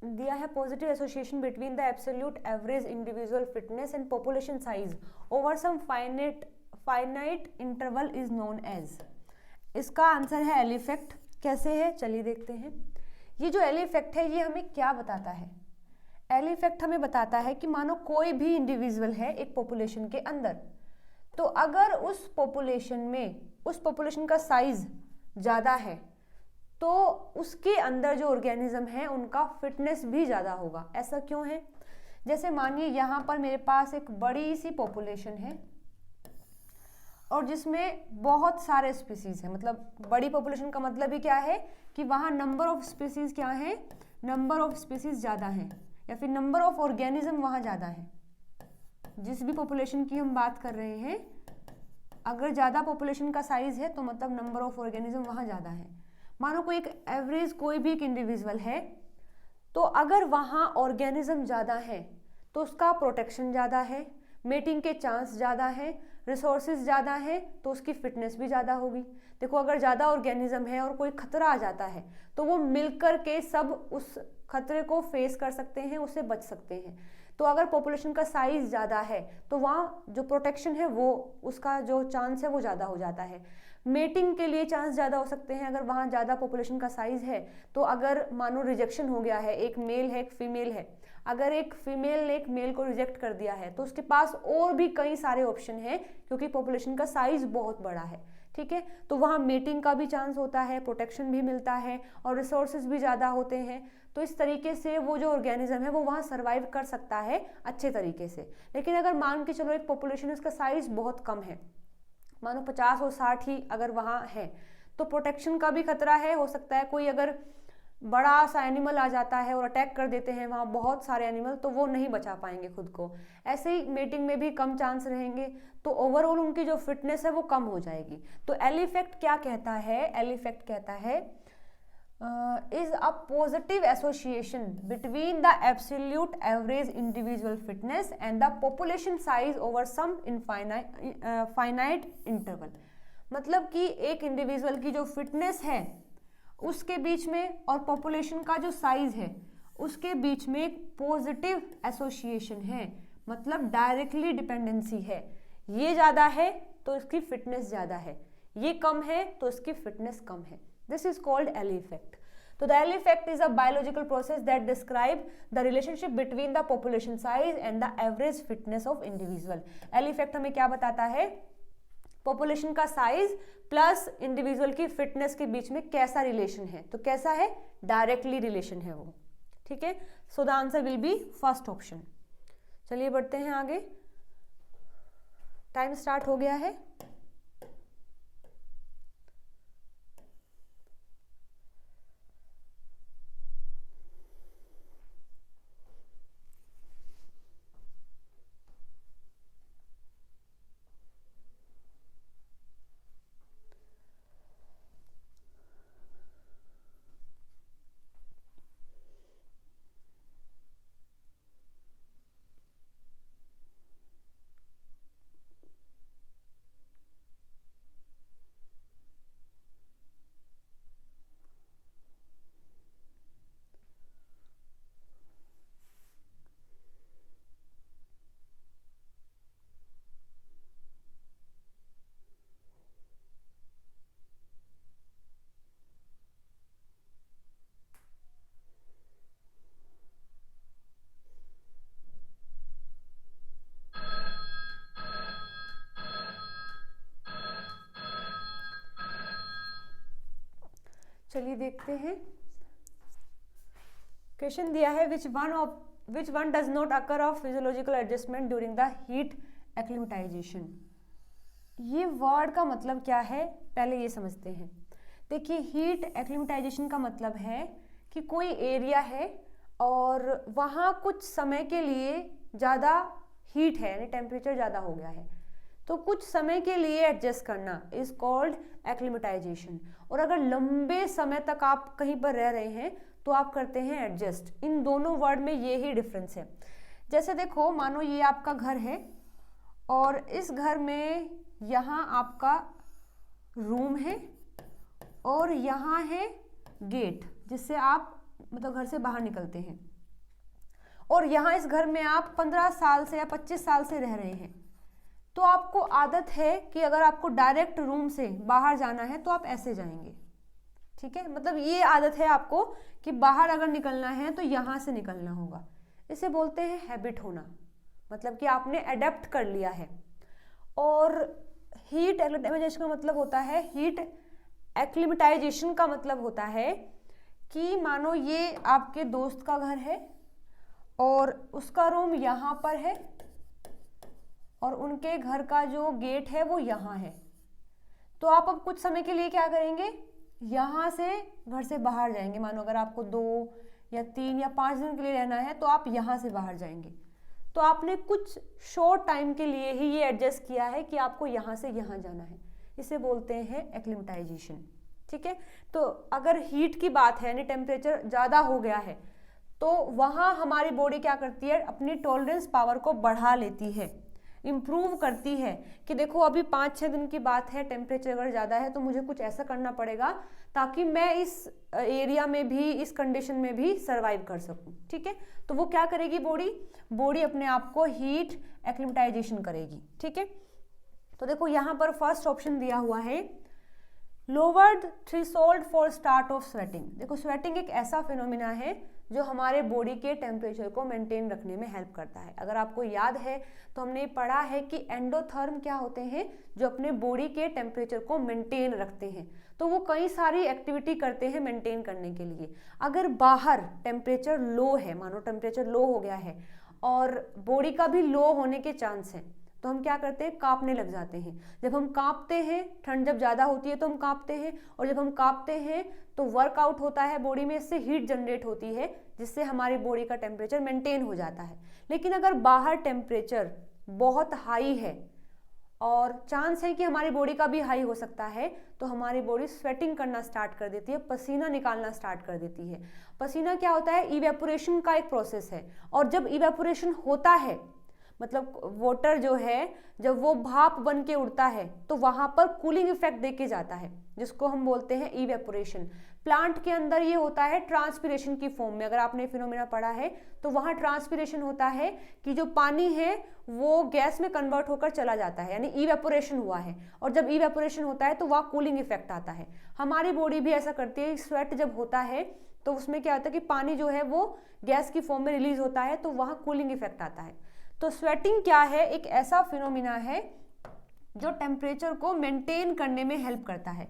दिया है, positive association between the absolute average individual fitness and population size over some finite interval is known as. इसका आंसर है एल इफेक्ट। कैसे है चलिए देखते हैं। ये जो एल इफेक्ट है ये हमें क्या बताता है? एल इफेक्ट हमें बताता है कि मानो कोई भी इंडिविजुअल है एक पॉपुलेशन के अंदर, तो अगर उस पॉपुलेशन का साइज ज़्यादा है तो उसके अंदर जो ऑर्गेनिज्म है उनका फिटनेस भी ज़्यादा होगा। ऐसा क्यों है? जैसे मानिए यहाँ पर मेरे पास एक बड़ी सी पॉपुलेशन है और जिसमें बहुत सारे स्पीसीज हैं, मतलब बड़ी पॉपुलेशन का मतलब ही क्या है कि वहाँ नंबर ऑफ स्पीसीज क्या है, नंबर ऑफ स्पीसीज ज़्यादा है, या फिर नंबर ऑफ ऑर्गेनिज्म वहाँ ज़्यादा है। जिस भी पॉपुलेशन की हम बात कर रहे हैं, अगर ज़्यादा पॉपुलेशन का साइज है तो मतलब नंबर ऑफ ऑर्गेनिज्म वहाँ ज़्यादा है। मानो कोई एक एवरेज कोई भी एक इंडिविजुअल है, तो अगर वहाँ ऑर्गेनिज्म ज़्यादा है तो उसका प्रोटेक्शन ज़्यादा है, मेटिंग के चांस ज़्यादा है, रिसोर्सेज ज़्यादा है, तो उसकी फिटनेस भी ज़्यादा होगी। देखो अगर ज़्यादा ऑर्गेनिज्म है और कोई खतरा आ जाता है तो वो मिलकर के सब उस खतरे को फेस कर सकते हैं, उससे बच सकते हैं। तो अगर पॉपुलेशन का साइज ज़्यादा है तो वहाँ जो प्रोटेक्शन है वो उसका जो चांस है वो ज़्यादा हो जाता है। मेटिंग के लिए चांस ज़्यादा हो सकते हैं अगर वहाँ ज़्यादा पॉपुलेशन का साइज है। तो अगर मानो रिजेक्शन हो गया है, एक मेल है एक फीमेल है, अगर एक फीमेल ने एक मेल को रिजेक्ट कर दिया है तो उसके पास और भी कई सारे ऑप्शन हैं क्योंकि पॉपुलेशन का साइज बहुत बड़ा है। ठीक है, तो वहाँ मेटिंग का भी चांस होता है, प्रोटेक्शन भी मिलता है और रिसोर्सेज भी ज़्यादा होते हैं। तो इस तरीके से वो जो ऑर्गेनिज्म है वो वहाँ सर्वाइव कर सकता है अच्छे तरीके से। लेकिन अगर मान के चलो एक पॉपुलेशन उसका साइज बहुत कम है, मानो 50 और 60 ही अगर वहाँ है, तो प्रोटेक्शन का भी खतरा है। हो सकता है कोई अगर बड़ा सा एनिमल आ जाता है और अटैक कर देते हैं वहाँ बहुत सारे एनिमल, तो वो नहीं बचा पाएंगे खुद को। ऐसे ही मेटिंग में भी कम चांस रहेंगे, तो ओवरऑल उनकी जो फिटनेस है वो कम हो जाएगी। तो एल इफेक्ट क्या कहता है? एल इफेक्ट कहता है is a positive association between the absolute average individual fitness and the population size over some finite interval। मतलब कि एक इंडिविजुअल की जो फिटनेस है उसके बीच में और पॉपुलेशन का जो साइज है उसके बीच में एक पॉजिटिव एसोसिएशन है, मतलब डायरेक्टली डिपेंडेंसी है। ये ज़्यादा है तो इसकी फिटनेस ज़्यादा है, ये कम है तो इसकी फिटनेस कम है। This is called L effect. So the L effect is a biological process that describe the relationship between the population size and the average fitness of individual. L effect हमें क्या बताता है? पॉपुलेशन का साइज प्लस इंडिविजुअल की फिटनेस के बीच में कैसा रिलेशन है। तो कैसा है? डायरेक्टली रिलेशन है वो। ठीक है, so the answer will B first option. चलिए बढ़ते हैं आगे, टाइम स्टार्ट हो गया है। चलिए देखते हैं। क्वेश्चन दिया है which one does not occur of physiological adjustment during the heat acclimatisation. ये वर्ड का मतलब क्या है पहले ये समझते हैं। देखिए हीट एक्लिमेटाइजेशन का मतलब है कि कोई एरिया है और वहाँ कुछ समय के लिए ज़्यादा हीट है, यानी टेम्परेचर ज़्यादा हो गया है, तो कुछ समय के लिए एडजस्ट करना इज कॉल्ड एक्लिमेटाइजेशन। और अगर लंबे समय तक आप कहीं पर रह रहे हैं तो आप करते हैं एडजस्ट। इन दोनों वर्ड में ये ही डिफरेंस है। जैसे देखो मानो ये आपका घर है और इस घर में यहाँ आपका रूम है और यहाँ है गेट जिससे आप मतलब घर से बाहर निकलते हैं, और यहाँ इस घर में आप 15 साल से या 25 साल से रह रहे हैं, तो आपको आदत है कि अगर आपको डायरेक्ट रूम से बाहर जाना है तो आप ऐसे जाएंगे, ठीक है। मतलब ये आदत है आपको कि बाहर अगर निकलना है तो यहाँ से निकलना होगा। इसे बोलते हैं हैबिट होना, मतलब कि आपने अडेप्ट कर लिया है। और हीट एक्लिमेटाइजेशन का मतलब होता है, हीट एक्लिमेटाइजेशन का मतलब होता है कि मानो ये आपके दोस्त का घर है और उसका रूम यहाँ पर है और उनके घर का जो गेट है वो यहाँ है, तो आप अब कुछ समय के लिए क्या करेंगे, यहाँ से घर से बाहर जाएंगे। मानो अगर आपको 2 या 3 या 5 दिन के लिए रहना है तो आप यहाँ से बाहर जाएंगे। तो आपने कुछ शॉर्ट टाइम के लिए ही ये एडजस्ट किया है कि आपको यहाँ से यहाँ जाना है, इसे बोलते हैं एक्लिमेटाइजेशन, ठीक है। तो अगर हीट की बात है, यानी टेम्परेचर ज़्यादा हो गया है, तो वहाँ हमारी बॉडी क्या करती है, अपनी टॉलरेंस पावर को बढ़ा लेती है, इम्प्रूव करती है कि देखो अभी 5-6 दिन की बात है, टेम्परेचर अगर ज़्यादा है तो मुझे कुछ ऐसा करना पड़ेगा ताकि मैं इस एरिया में भी, इस कंडीशन में भी सर्वाइव कर सकूं, ठीक है। तो वो क्या करेगी, बॉडी अपने आप को हीट एक्लिमेटाइजेशन करेगी, ठीक है। तो देखो यहाँ पर फर्स्ट ऑप्शन दिया हुआ है, lowered threshold for start of sweating. देखो स्वेटिंग एक ऐसा फिनोमिना है जो हमारे बॉडी के टेम्परेचर को मेंटेन रखने में हेल्प करता है। अगर आपको याद है तो हमने पढ़ा है कि एंडोथर्म क्या होते हैं, जो अपने बॉडी के टेम्परेचर को मेंटेन रखते हैं, तो वो कई सारी एक्टिविटी करते हैं मेंटेन करने के लिए। अगर बाहर टेम्परेचर लो है, मानो टेम्परेचर लो हो गया है और बॉडी का भी लो होने के चांस हैं, तो हम क्या करते हैं, कांपने लग जाते हैं। जब हम कांपते हैं, ठंड जब ज़्यादा होती है तो हम कांपते हैं, और जब हम कांपते हैं तो वर्कआउट होता है बॉडी में, इससे हीट जनरेट होती है जिससे हमारी बॉडी का टेम्परेचर मेंटेन हो जाता है। लेकिन अगर बाहर टेम्परेचर बहुत हाई है और चांस है कि हमारी बॉडी का भी हाई हो सकता है, तो हमारी बॉडी स्वेटिंग करना स्टार्ट कर देती है, पसीना निकालना स्टार्ट कर देती है। पसीना क्या होता है, इवेपोरेशन का एक प्रोसेस है, और जब इवेपोरेशन होता है, मतलब वाटर जो है जब वो भाप बन के उड़ता है तो वहां पर कूलिंग इफेक्ट देके जाता है, जिसको हम बोलते हैं इवेपोरेशन। प्लांट के अंदर ये होता है ट्रांसपिरेशन की फॉर्म में। अगर आपने फिनोमेना पढ़ा है तो वहां ट्रांसपिरेशन होता है कि जो पानी है वो गैस में कन्वर्ट होकर चला जाता है, यानी इवेपोरेशन हुआ है, और जब इवेपोरेशन होता है तो वहाँ कूलिंग इफेक्ट आता है। हमारी बॉडी भी ऐसा करती है, स्वेट जब होता है तो उसमें क्या होता है कि पानी जो है वो गैस की फॉर्म में रिलीज होता है, तो वहाँ कूलिंग इफेक्ट आता है। तो स्वेटिंग क्या है, एक ऐसा फिनोमिना है जो टेम्परेचर को मेंटेन करने में हेल्प करता है।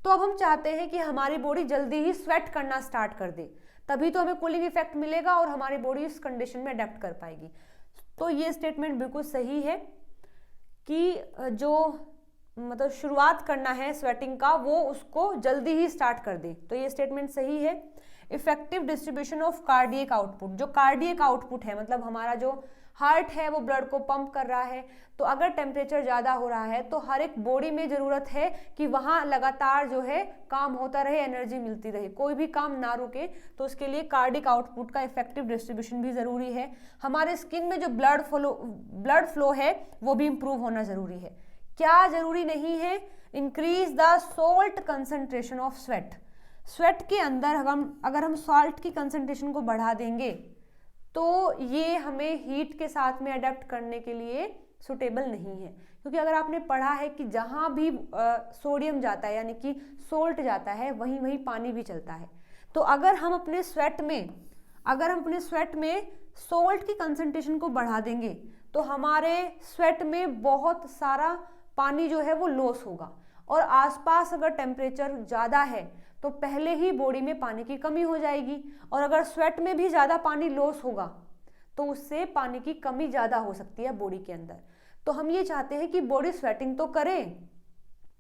तो अब हम चाहते हैं कि हमारी बॉडी जल्दी ही स्वेट करना स्टार्ट कर दे, तभी तो हमें कूलिंग इफेक्ट मिलेगा और हमारी बॉडी इस कंडीशन में अडेप्ट कर पाएगी। तो ये स्टेटमेंट बिल्कुल सही है कि जो मतलब शुरुआत करना है स्वेटिंग का वो उसको जल्दी ही स्टार्ट कर दे, तो ये स्टेटमेंट सही है। Effective distribution of cardiac output, जो कार्डियक आउटपुट है मतलब हमारा जो हार्ट है वो ब्लड को पंप कर रहा है, तो अगर टेम्परेचर ज़्यादा हो रहा है तो हर एक बॉडी में ज़रूरत है कि वहाँ लगातार जो है काम होता रहे, एनर्जी मिलती रहे, कोई भी काम ना रुके, तो उसके लिए कार्डिक आउटपुट का इफेक्टिव डिस्ट्रीब्यूशन भी ज़रूरी है। हमारे स्किन में जो ब्लड फ्लो है वो भी इम्प्रूव होना ज़रूरी है। क्या ज़रूरी नहीं है, increase the salt concentration of sweat. Sweat के अंदर अगर हम सॉल्ट की कंसनट्रेशन को बढ़ा देंगे तो ये हमें हीट के साथ में अडेप्ट करने के लिए सुटेबल नहीं है, क्योंकि अगर आपने पढ़ा है कि जहाँ भी सोडियम जाता है यानी कि सोल्ट जाता है वहीं वहीं पानी भी चलता है। तो अगर हम अपने स्वेट में सोल्ट की कंसंट्रेशन को बढ़ा देंगे तो हमारे स्वेट में बहुत सारा पानी जो है वो लॉस होगा, और आसपास अगर टेम्परेचर ज़्यादा है तो पहले ही बॉडी में पानी की कमी हो जाएगी, और अगर स्वेट में भी ज़्यादा पानी लॉस होगा तो उससे पानी की कमी ज़्यादा हो सकती है बॉडी के अंदर। तो हम ये चाहते हैं कि बॉडी स्वेटिंग तो करे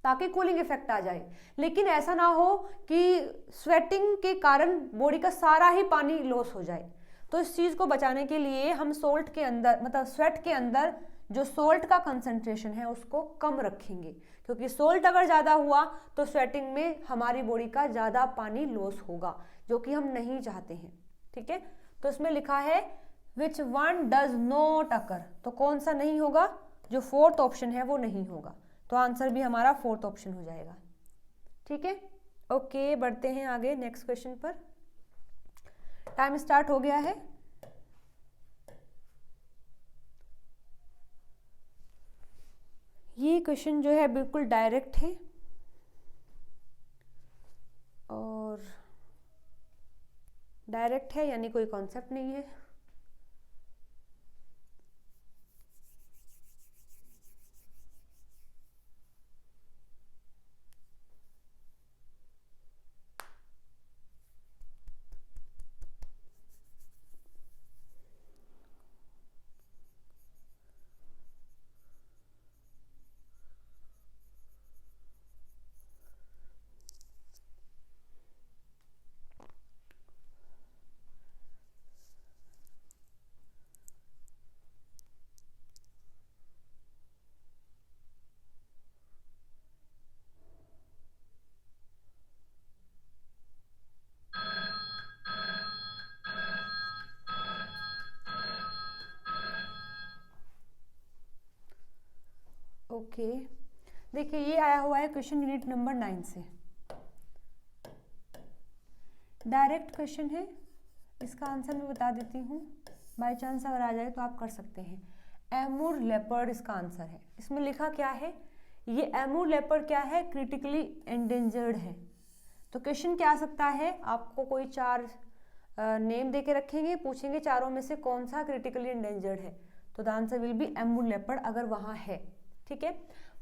ताकि कूलिंग इफेक्ट आ जाए, लेकिन ऐसा ना हो कि स्वेटिंग के कारण बॉडी का सारा ही पानी लॉस हो जाए। तो इस चीज़ को बचाने के लिए हम सोल्ट के अंदर मतलब स्वेट के अंदर जो सोल्ट का कंसंट्रेशन है उसको कम रखेंगे, क्योंकि सोल्ट अगर ज़्यादा हुआ तो स्वेटिंग में हमारी बॉडी का ज़्यादा पानी लॉस होगा, जो कि हम नहीं चाहते हैं। ठीक है, तो इसमें लिखा है which one does not occur, तो कौन सा नहीं होगा, जो फोर्थ ऑप्शन है वो नहीं होगा, तो आंसर भी हमारा फोर्थ ऑप्शन हो जाएगा। ठीक है, ओके, बढ़ते हैं आगे नेक्स्ट क्वेश्चन पर। टाइम स्टार्ट हो गया है। ये क्वेश्चन जो है बिल्कुल डायरेक्ट है और डायरेक्ट है यानी कोई कॉन्सेप्ट नहीं है। ओके, देखिए ये आया हुआ है क्वेश्चन यूनिट नंबर 9 से। डायरेक्ट क्वेश्चन है, इसका आंसर मैं बता देती हूँ, बाय चांस अगर आ जाए तो आप कर सकते हैं। एमूर लेपर्ड इसका आंसर है। इसमें लिखा क्या है, ये एमूर लेपर्ड क्या है, क्रिटिकली एंडेंजर्ड है। तो क्वेश्चन क्या आ सकता है, आपको कोई 4 नेम दे के रखेंगे, पूछेंगे चारों में से कौन सा क्रिटिकली एंडेंजर्ड है, तो the answer will be Amur leopard अगर वहां है। ठीक है,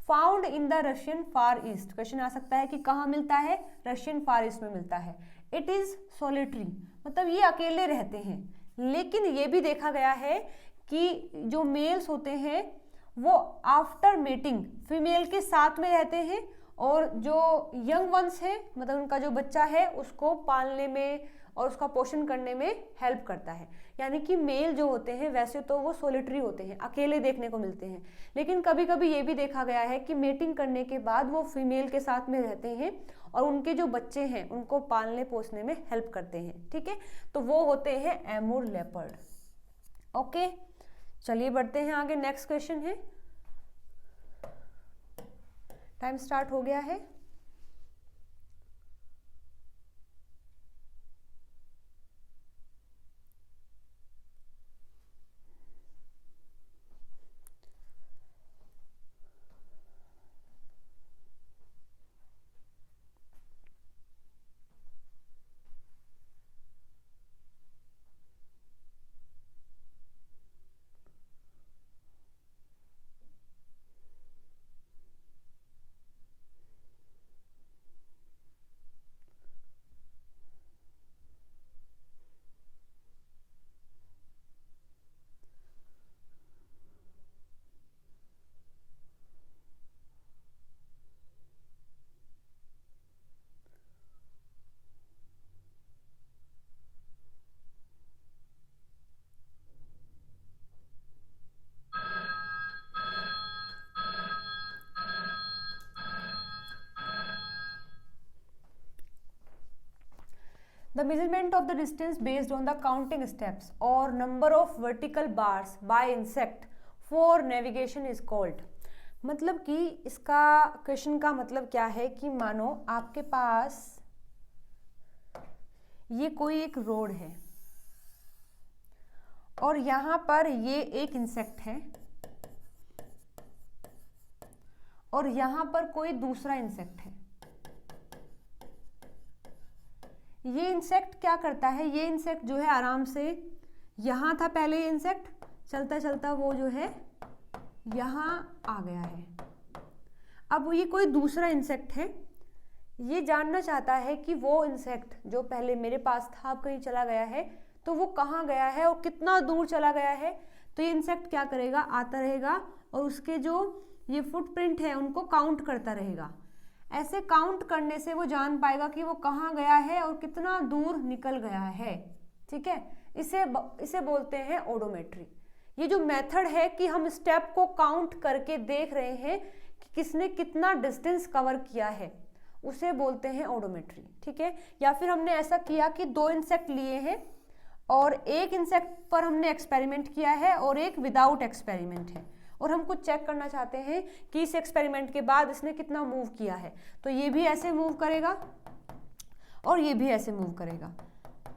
found in the Russian Far East, question आ सकता है कि कहाँ मिलता है, रशियन फार ईस्ट में मिलता है। इट इज सोलिटरी, मतलब ये अकेले रहते हैं। लेकिन ये भी देखा गया है कि जो मेल्स होते हैं वो आफ्टर मेटिंग फीमेल के साथ में रहते हैं और जो यंग वंस है मतलब उनका जो बच्चा है उसको पालने में और उसका पोषण करने में हेल्प करता है। यानी कि मेल जो होते हैं वैसे तो वो सोलिटरी होते हैं, अकेले देखने को मिलते हैं, लेकिन कभी कभी ये भी देखा गया है कि मेटिंग करने के बाद वो फीमेल के साथ में रहते हैं और उनके जो बच्चे हैं उनको पालने पोसने में हेल्प करते हैं। ठीक है, तो वो होते हैं एमूर लेपर्ड। ओके, चलिए बढ़ते हैं आगे। नेक्स्ट क्वेश्चन है, टाइम स्टार्ट हो गया है। The measurement of the distance based on the counting steps or number of vertical bars by insect for navigation is called। मतलब कि इसका क्वेश्चन का मतलब क्या है कि मानो आपके पास ये कोई एक रोड है और यहाँ पर ये एक इंसेक्ट है और यहाँ पर कोई दूसरा इंसेक्ट है। ये इंसेक्ट क्या करता है, ये इंसेक्ट जो है आराम से, यहाँ था पहले ये इंसेक्ट, चलता चलता वो जो है यहाँ आ गया है। अब ये कोई दूसरा इंसेक्ट है, ये जानना चाहता है कि वो इंसेक्ट जो पहले मेरे पास था अब कहीं चला गया है तो वो कहाँ गया है और कितना दूर चला गया है। तो ये इंसेक्ट क्या करेगा, आता रहेगा और उसके जो ये फुटप्रिंट है उनको काउंट करता रहेगा। ऐसे काउंट करने से वो जान पाएगा कि वो कहाँ गया है और कितना दूर निकल गया है। ठीक है, इसे बोलते हैं ओडोमेट्री। ये जो मेथड है कि हम स्टेप को काउंट करके देख रहे हैं कि किसने कितना डिस्टेंस कवर किया है, उसे बोलते हैं ओडोमेट्री। ठीक है, या फिर हमने ऐसा किया कि 2 इंसेक्ट लिए हैं और एक इंसेक्ट पर हमने एक्सपेरिमेंट किया है और एक विदाउट एक्सपेरिमेंट है और हम कुछ चेक करना चाहते हैं कि इस एक्सपेरिमेंट के बाद इसने कितना मूव किया है। तो ये भी ऐसे मूव करेगा और ये भी ऐसे मूव करेगा।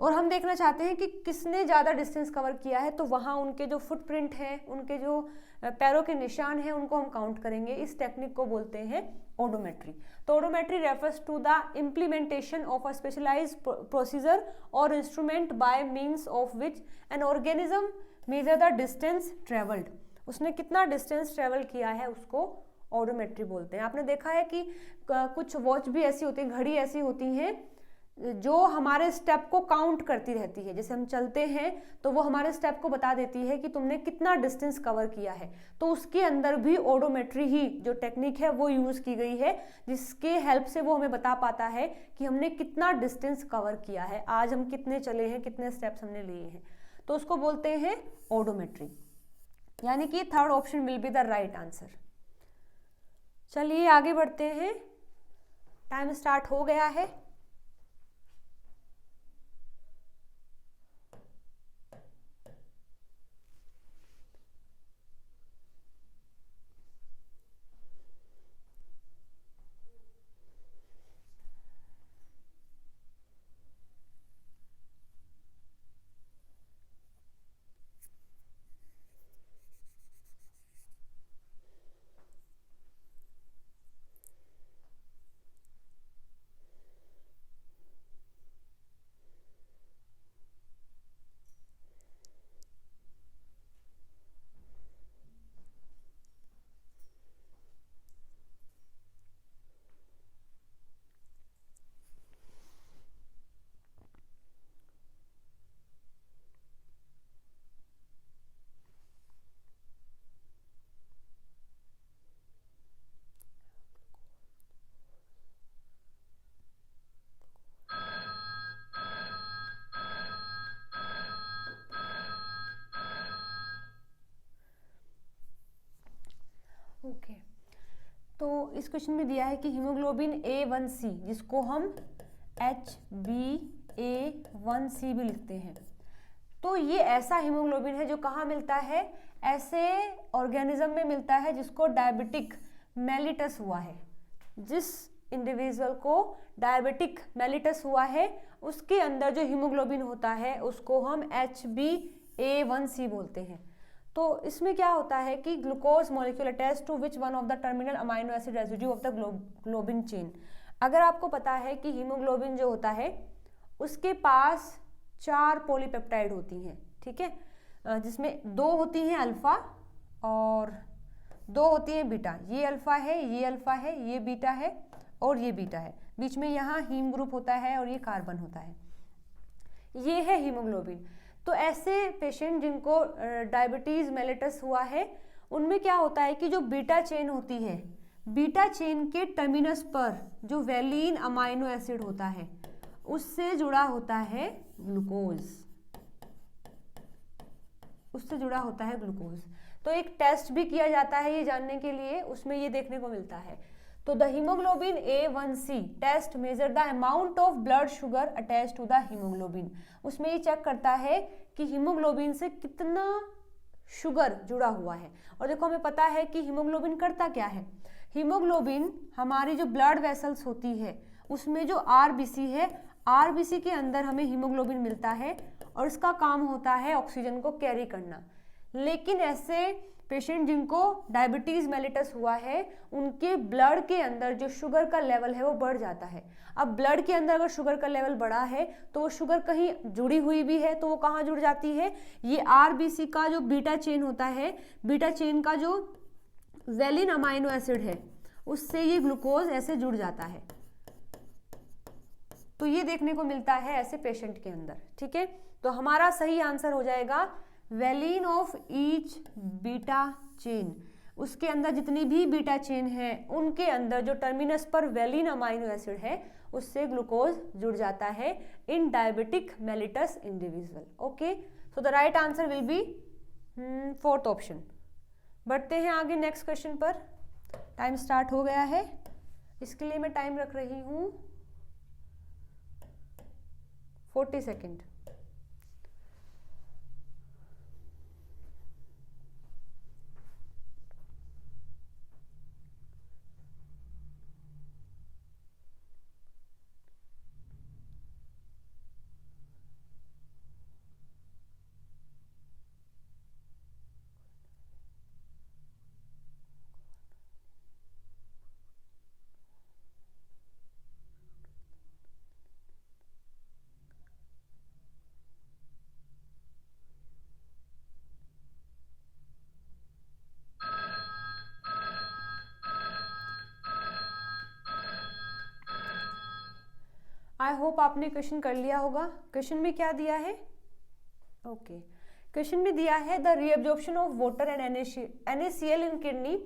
और हम देखना चाहते हैं कि किसने ज़्यादा डिस्टेंस कवर किया है, तो वहाँ उनके जो फुटप्रिंट हैं, उनके जो पैरों के निशान हैं, उनको हम काउंट करेंगे। इस टेक्निक को बोलते हैं ओडोमेट्री। तो odometry refers to the implementation of a specialized procedure और instrument by means of which an organism measure the distance travelled. उसने कितना डिस्टेंस ट्रेवल किया है उसको ओडोमेट्री बोलते हैं। आपने देखा है कि कुछ वॉच भी ऐसी होती है, घड़ी ऐसी होती हैं जो हमारे स्टेप को काउंट करती रहती है। जैसे हम चलते हैं तो वो हमारे स्टेप को बता देती है कि तुमने कितना डिस्टेंस कवर किया है। तो उसके अंदर भी ओडोमेट्री ही जो टेक्निक है वो यूज़ की गई है, जिसके हेल्प से वो हमें बता पाता है कि हमने कितना डिस्टेंस कवर किया है, आज हम कितने चले हैं, कितने स्टेप्स हमने लिए हैं। तो उसको बोलते हैं ओडोमेट्री, यानी कि third option will be the right answer. चलिए आगे बढ़ते हैं, टाइम स्टार्ट हो गया है। ओके, तो इस क्वेश्चन में दिया है कि हीमोग्लोबिन A1C, जिसको हम HbA1c भी लिखते हैं, तो ये ऐसा हीमोग्लोबिन है जो कहाँ मिलता है, ऐसे ऑर्गेनिज्म में मिलता है जिसको डायबिटिक मेलिटस हुआ है। जिस इंडिविजुअल को डायबिटिक मेलिटस हुआ है उसके अंदर जो हीमोग्लोबिन होता है उसको हम HbA1c बोलते हैं। तो इसमें क्या होता है कि glucose molecule attach to which one of the terminal amino acid residue of the globin chain. अगर आपको पता है कि हीमोग्लोबिन जो होता है उसके पास 4 पॉलीपेप्टाइड होती हैं, ठीक है, जिसमें 2 होती हैं अल्फा और 2 होती हैं बीटा। ये अल्फा है, ये अल्फा है, ये बीटा है और ये बीटा है। बीच में यहाँ हीम ग्रुप होता है और ये कार्बन होता है। ये है हीमोग्लोबिन। तो ऐसे पेशेंट जिनको डायबिटीज़ मेलिटस हुआ है उनमें क्या होता है कि जो बीटा चेन होती है, बीटा चेन के टर्मिनस पर जो वेलिन अमाइनो एसिड होता है उससे जुड़ा होता है ग्लूकोज, उससे जुड़ा होता है ग्लूकोज। तो एक टेस्ट भी किया जाता है ये जानने के लिए, उसमें ये देखने को मिलता है। तो the haemoglobin A1c test measure the amount of blood sugar attach to the haemoglobin. उसमें ये चेक करता है कि हीमोग्लोबिन से कितना शुगर जुड़ा हुआ है। और देखो हमें पता है कि हीमोग्लोबिन करता क्या है। हीमोग्लोबिन हमारी जो ब्लड वेसल्स होती है उसमें जो RBC है, RBC के अंदर हमें हीमोग्लोबिन मिलता है और इसका काम होता है ऑक्सीजन को कैरी करना। लेकिन ऐसे पेशेंट जिनको डायबिटीज़ मेलिटस हुआ है उनके ब्लड के अंदर जो शुगर का लेवल है वो बढ़ जाता है। अब ब्लड के अंदर अगर शुगर का लेवल बढ़ा है तो वो शुगर कहीं जुड़ी हुई भी है, तो वो कहाँ जुड़ जाती है, ये RBC का जो बीटा चेन होता है, बीटा चेन का जो वेलिन अमाइनो एसिड है उससे ये ग्लूकोज ऐसे जुड़ जाता है। तो ये देखने को मिलता है ऐसे पेशेंट के अंदर, ठीक है। तो हमारा सही आंसर हो जाएगा valine of each beta chain. उसके अंदर जितनी भी बीटा चेन है उनके अंदर जो टर्मिनस पर वेलिन अमाइनो एसिड है उससे ग्लूकोज जुड़ जाता है in diabetic mellitus individual. Okay, so the right answer will B 4th option. बढ़ते हैं आगे नेक्स्ट क्वेश्चन पर। टाइम स्टार्ट हो गया है, इसके लिए मैं टाइम रख रही हूँ 40 सेकेंड। आई होप आपने क्वेश्चन कर लिया होगा। क्वेश्चन में क्या दिया है? ओके, क्वेश्चन में दिया है the reabsorption of water and NaCl in kidney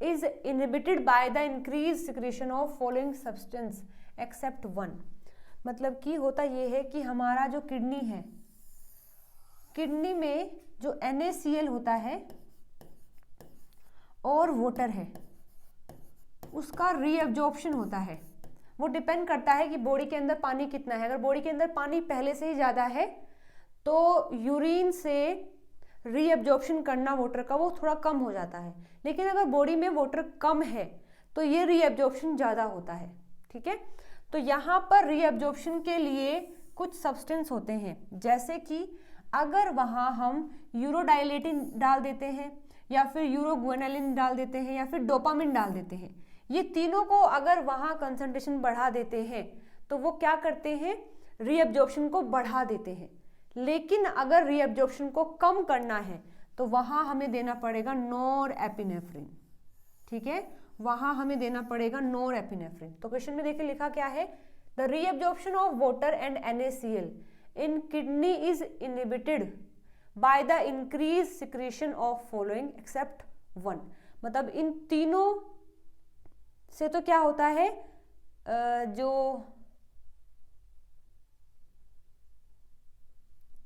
is inhibited by the increase secretion of following substance except one. मतलब कि होता ये है कि हमारा जो किडनी है, किडनी में जो NaCl होता है और वाटर है, उसका रीअब्जॉर्प्शन होता है। वो डिपेंड करता है कि बॉडी के अंदर पानी कितना है। अगर बॉडी के अंदर पानी पहले से ही ज़्यादा है तो यूरिन से रीअब्जॉर्प्शन करना वाटर का वो थोड़ा कम हो जाता है, लेकिन अगर बॉडी में वाटर कम है तो ये रीअब्जॉर्प्शन ज़्यादा होता है। ठीक है, तो यहाँ पर रीअब्जॉर्प्शन के लिए कुछ सब्सटेंस होते हैं, जैसे कि अगर वहाँ हम यूरोडाइलेटिन डाल देते हैं या फिर यूरोगुएनिलिन डाल देते हैं या फिर डोपामिन डाल देते हैं, ये तीनों को अगर वहाँ कंसंट्रेशन बढ़ा देते हैं तो वो क्या करते हैं, रीअब्जॉर्प्शन को बढ़ा देते हैं। लेकिन अगर रीअब्जॉर्प्शन को कम करना है तो वहाँ हमें देना पड़ेगा नॉरएपिनेफ्रिन। ठीक है, वहाँ हमें देना पड़ेगा नॉरएपिनेफ्रिन। तो क्वेश्चन में देखिए लिखा क्या है, the reabsorption of water and NaCl in kidney is inhibited by the increase secretion of following except one. मतलब इन तीनों से तो क्या होता है, जो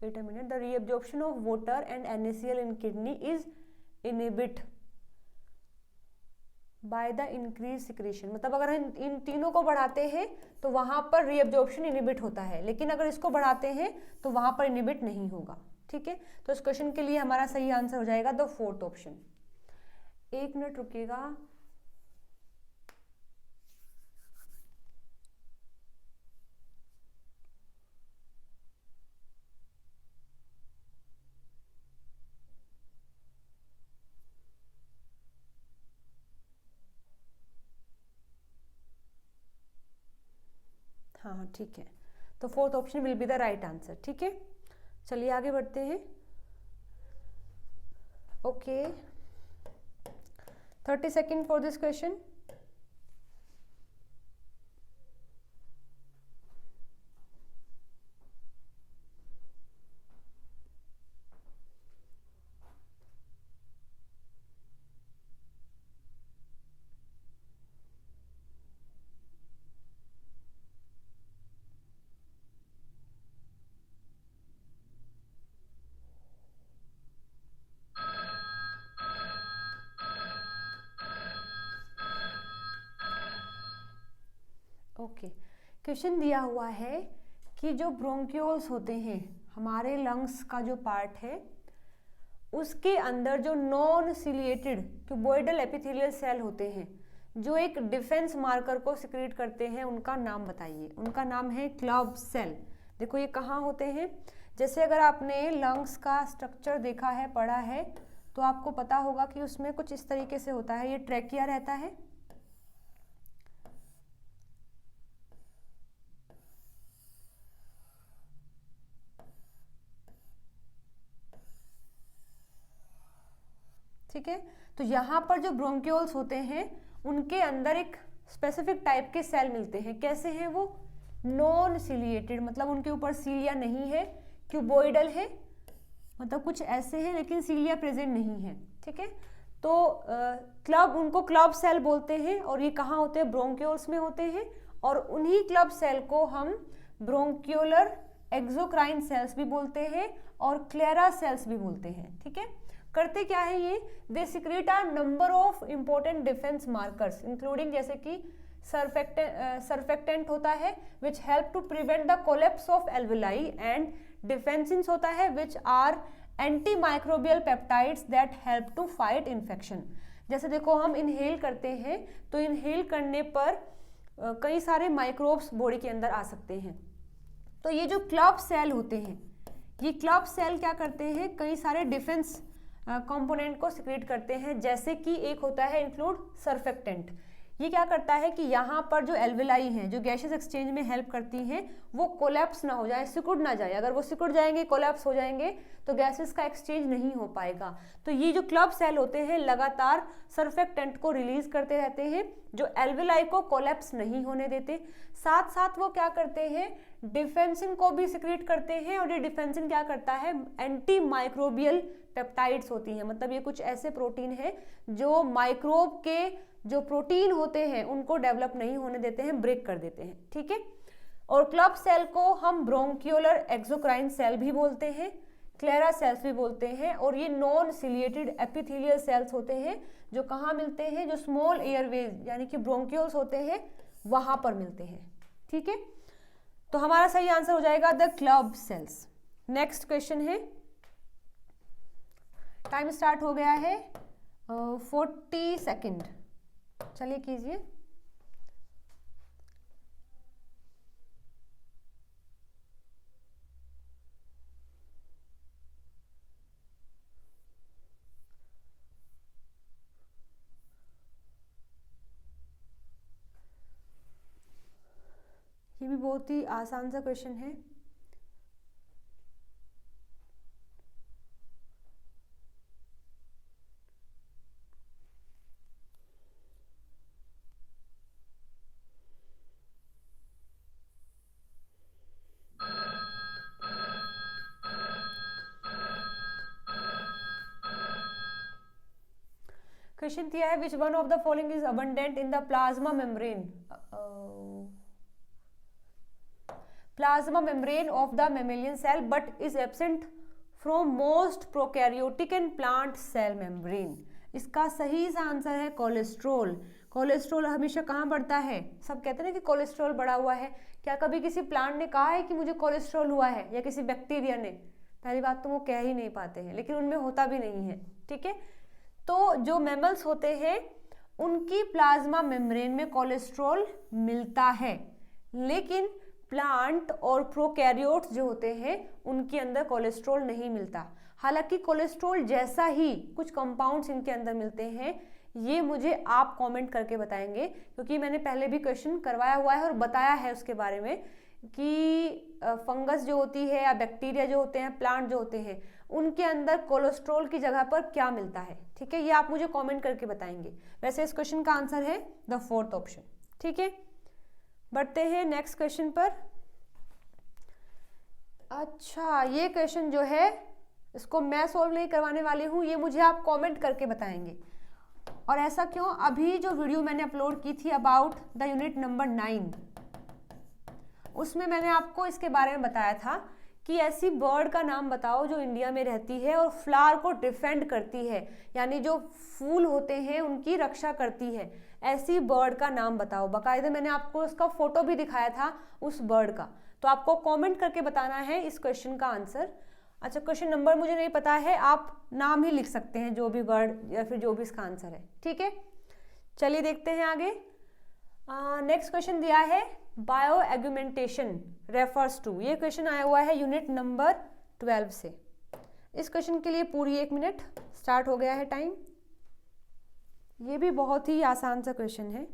wait a minute, the reabsorption of water and NaCl in kidney is inhibited by the increased secretion। मतलब अगर हम इन तीनों को बढ़ाते हैं तो वहां पर रीअब्जॉर्प्शन इनहिबिट होता है, लेकिन अगर इसको बढ़ाते हैं तो वहां पर इनहिबिट नहीं होगा। ठीक है, तो इस क्वेश्चन के लिए हमारा सही आंसर हो जाएगा द फोर्थ ऑप्शन। एक मिनट रुकिएगा। हाँ ठीक है, तो fourth option will be the right answer. ठीक है, चलिए आगे बढ़ते हैं। Okay, 30 second for this question. Okay, question दिया हुआ है कि जो ब्रोंक्यूल्स होते हैं, हमारे लंग्स का जो पार्ट है, उसके अंदर जो non ciliated cuboidal epithelial cell होते हैं जो एक डिफेंस मार्कर को सिक्रीट करते हैं, उनका नाम बताइए। उनका नाम है क्लब सेल। देखो ये कहाँ होते हैं, जैसे अगर आपने लंग्स का स्ट्रक्चर देखा है, पढ़ा है, तो आपको पता होगा कि उसमें कुछ इस तरीके से होता है। ये ट्रैकिया रहता है, ठीक है। तो यहाँ पर जो ब्रोंक्यूल्स होते हैं उनके अंदर एक स्पेसिफिक टाइप के सेल मिलते हैं। कैसे हैं वो? नॉन सिलिएटेड, मतलब उनके ऊपर सीलिया नहीं है, क्यूबॉइडल है, मतलब कुछ ऐसे हैं लेकिन सीलिया प्रेजेंट नहीं है। ठीक है, तो उनको क्लब सेल बोलते हैं और ये कहाँ होते हैं? ब्रोंक्यूल्स में होते हैं। और उन्हीं क्लब सेल को हम ब्रोंक्यूलर एक्सोक्राइन सेल्स भी बोलते हैं और क्लेरा सेल्स भी बोलते हैं। ठीक है, करते क्या है ये? They secrete a number of important defense markers including, जैसे कि सर्फेक्टेंट होता है which help to prevent the collapse of alveoli, and defensins होता है which are anti microbial peptides that help to fight infection. जैसे देखो हम इनहेल करते हैं तो इनहेल करने पर कई सारे माइक्रोब्स बॉडी के अंदर आ सकते हैं। तो ये जो क्लब सेल होते हैं, ये क्लब सेल क्या करते हैं? कई सारे डिफेंस कंपोनेंट को सिक्रेट करते हैं, जैसे कि एक होता है इंक्लूड सर्फेक्टेंट। ये क्या करता है कि यहाँ पर जो एल्वेलाई हैं, जो गैसेस एक्सचेंज में हेल्प करती हैं, वो कोलैप्स ना हो जाए, सिकुड़ ना जाए। अगर वो सिकुड़ जाएंगे, कोलैप्स हो जाएंगे, तो गैसेस का एक्सचेंज नहीं हो पाएगा। तो ये जो क्लब सेल होते हैं लगातार सरफेक्टेंट को रिलीज करते रहते हैं, जो एल्वेलाई को कोलैप्स नहीं होने देते। साथ साथ वो क्या करते हैं, डिफेंसिन को भी सिक्रीट करते हैं, और ये डिफेंसिन क्या करता है, एंटी माइक्रोबियल पेप्टाइड्स होती हैं। मतलब ये कुछ ऐसे प्रोटीन है जो माइक्रोब के जो प्रोटीन होते हैं उनको डेवलप नहीं होने देते हैं, ब्रेक कर देते हैं। ठीक है। और क्लब सेल को हम ब्रोंकियोलर एक्सोक्राइन सेल भी बोलते हैं, क्लेरा सेल्स भी बोलते हैं, और ये नॉन सिलिएटेड एपिथेलियल सेल्स होते हैं जो कहाँ मिलते हैं, जो स्मॉल एयरवेज यानी कि ब्रोंक्यूल्स होते हैं वहां पर मिलते हैं। ठीक है। तो हमारा सही आंसर हो जाएगा the club cells. Next question है, टाइम स्टार्ट हो गया है 40 सेकेंड। चलिए कीजिए। ये भी बहुत ही आसान सा क्वेश्चन है। क्वेश्चन दिया है, which one of the following is abundant in the plasma membrane, plasma membrane of the mammalian cell but is absent from most prokaryotic and plant cell membrane. इसका सही सा आंसर है कोलेस्ट्रॉल। कोलेस्ट्रॉल हमेशा कहाँ बढ़ता है, सब कहते हैं ना कि कोलेस्ट्रॉल बढ़ा हुआ है। क्या कभी किसी प्लांट ने कहा है कि मुझे कोलेस्ट्रॉल हुआ है, या किसी बैक्टीरिया ने? पहली बात तो वो कह ही नहीं पाते हैं, लेकिन उनमें होता भी नहीं है। ठीक है। तो जो मैमल्स होते हैं उनकी प्लाज्मा मेम्ब्रेन में कोलेस्ट्रॉल मिलता है, लेकिन प्लांट और प्रोकैरियोट्स जो होते हैं उनके अंदर कोलेस्ट्रॉल नहीं मिलता। हालांकि कोलेस्ट्रॉल जैसा ही कुछ कंपाउंड्स इनके अंदर मिलते हैं, ये मुझे आप कमेंट करके बताएंगे, क्योंकि मैंने पहले भी क्वेश्चन करवाया हुआ है और बताया है उसके बारे में कि फंगस जो होती है या बैक्टीरिया जो होते हैं, प्लांट जो होते हैं, उनके अंदर कोलेस्ट्रॉल की जगह पर क्या मिलता है। ठीक है। ये आप मुझे कमेंट करके बताएंगे। वैसे इस क्वेश्चन का आंसर है द फोर्थ ऑप्शन। ठीक है। बढ़ते हैं नेक्स्ट क्वेश्चन पर। अच्छा, ये क्वेश्चन जो है इसको मैं सॉल्व नहीं करवाने वाली हूँ, ये मुझे आप कमेंट करके बताएंगे। और ऐसा क्यों? अभी जो वीडियो मैंने अपलोड की थी अबाउट द यूनिट नंबर 9, उसमें मैंने आपको इसके बारे में बताया था कि ऐसी बर्ड का नाम बताओ जो इंडिया में रहती है और फ्लावर को डिफेंड करती है, यानी जो फूल होते हैं उनकी रक्षा करती है। ऐसी बर्ड का नाम बताओ। बाकायदा मैंने आपको उसका फोटो भी दिखाया था उस बर्ड का। तो आपको कमेंट करके बताना है इस क्वेश्चन का आंसर। अच्छा, क्वेश्चन नंबर मुझे नहीं पता है, आप नाम ही लिख सकते हैं जो भी बर्ड या फिर जो भी इसका आंसर है। ठीक है। चलिए देखते हैं आगे। नेक्स्ट क्वेश्चन दिया है, बायो एग्यूमेंटेशन रेफर्स टू। ये क्वेश्चन आया हुआ है यूनिट नंबर 12 से। इस क्वेश्चन के लिए पूरी 1 मिनट स्टार्ट हो गया है टाइम। ये भी बहुत ही आसान सा क्वेश्चन है।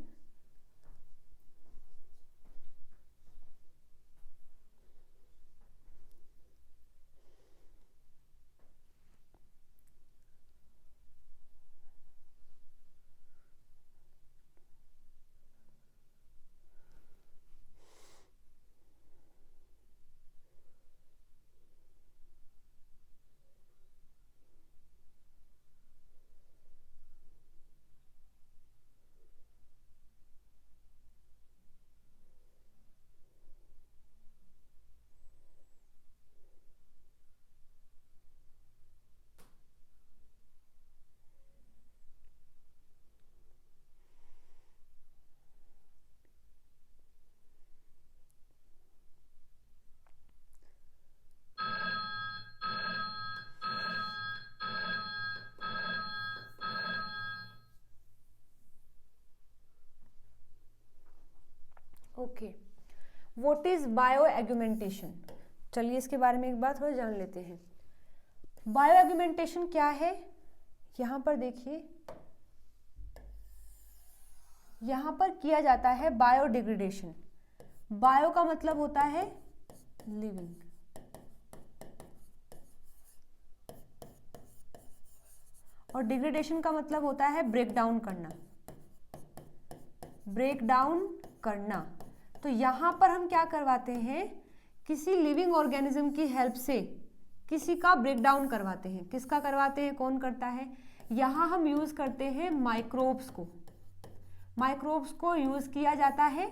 Okay, what is bio augmentation? चलिए इसके बारे में एक बार थोड़ा जान लेते हैं। बायो एग्यूमेंटेशन क्या है? यहाँ पर देखिए, यहाँ पर किया जाता है बायोडिग्रेडेशन। बायो का मतलब होता है लिविंग, और डिग्रेडेशन का मतलब होता है ब्रेक डाउन करना, ब्रेक डाउन करना। तो यहाँ पर हम क्या करवाते हैं, किसी लिविंग ऑर्गेनिज्म की हेल्प से किसी का ब्रेक डाउन करवाते हैं। किसका करवाते हैं, कौन करता है? यहाँ हम यूज करते हैं माइक्रोब्स को। माइक्रोब्स को यूज किया जाता है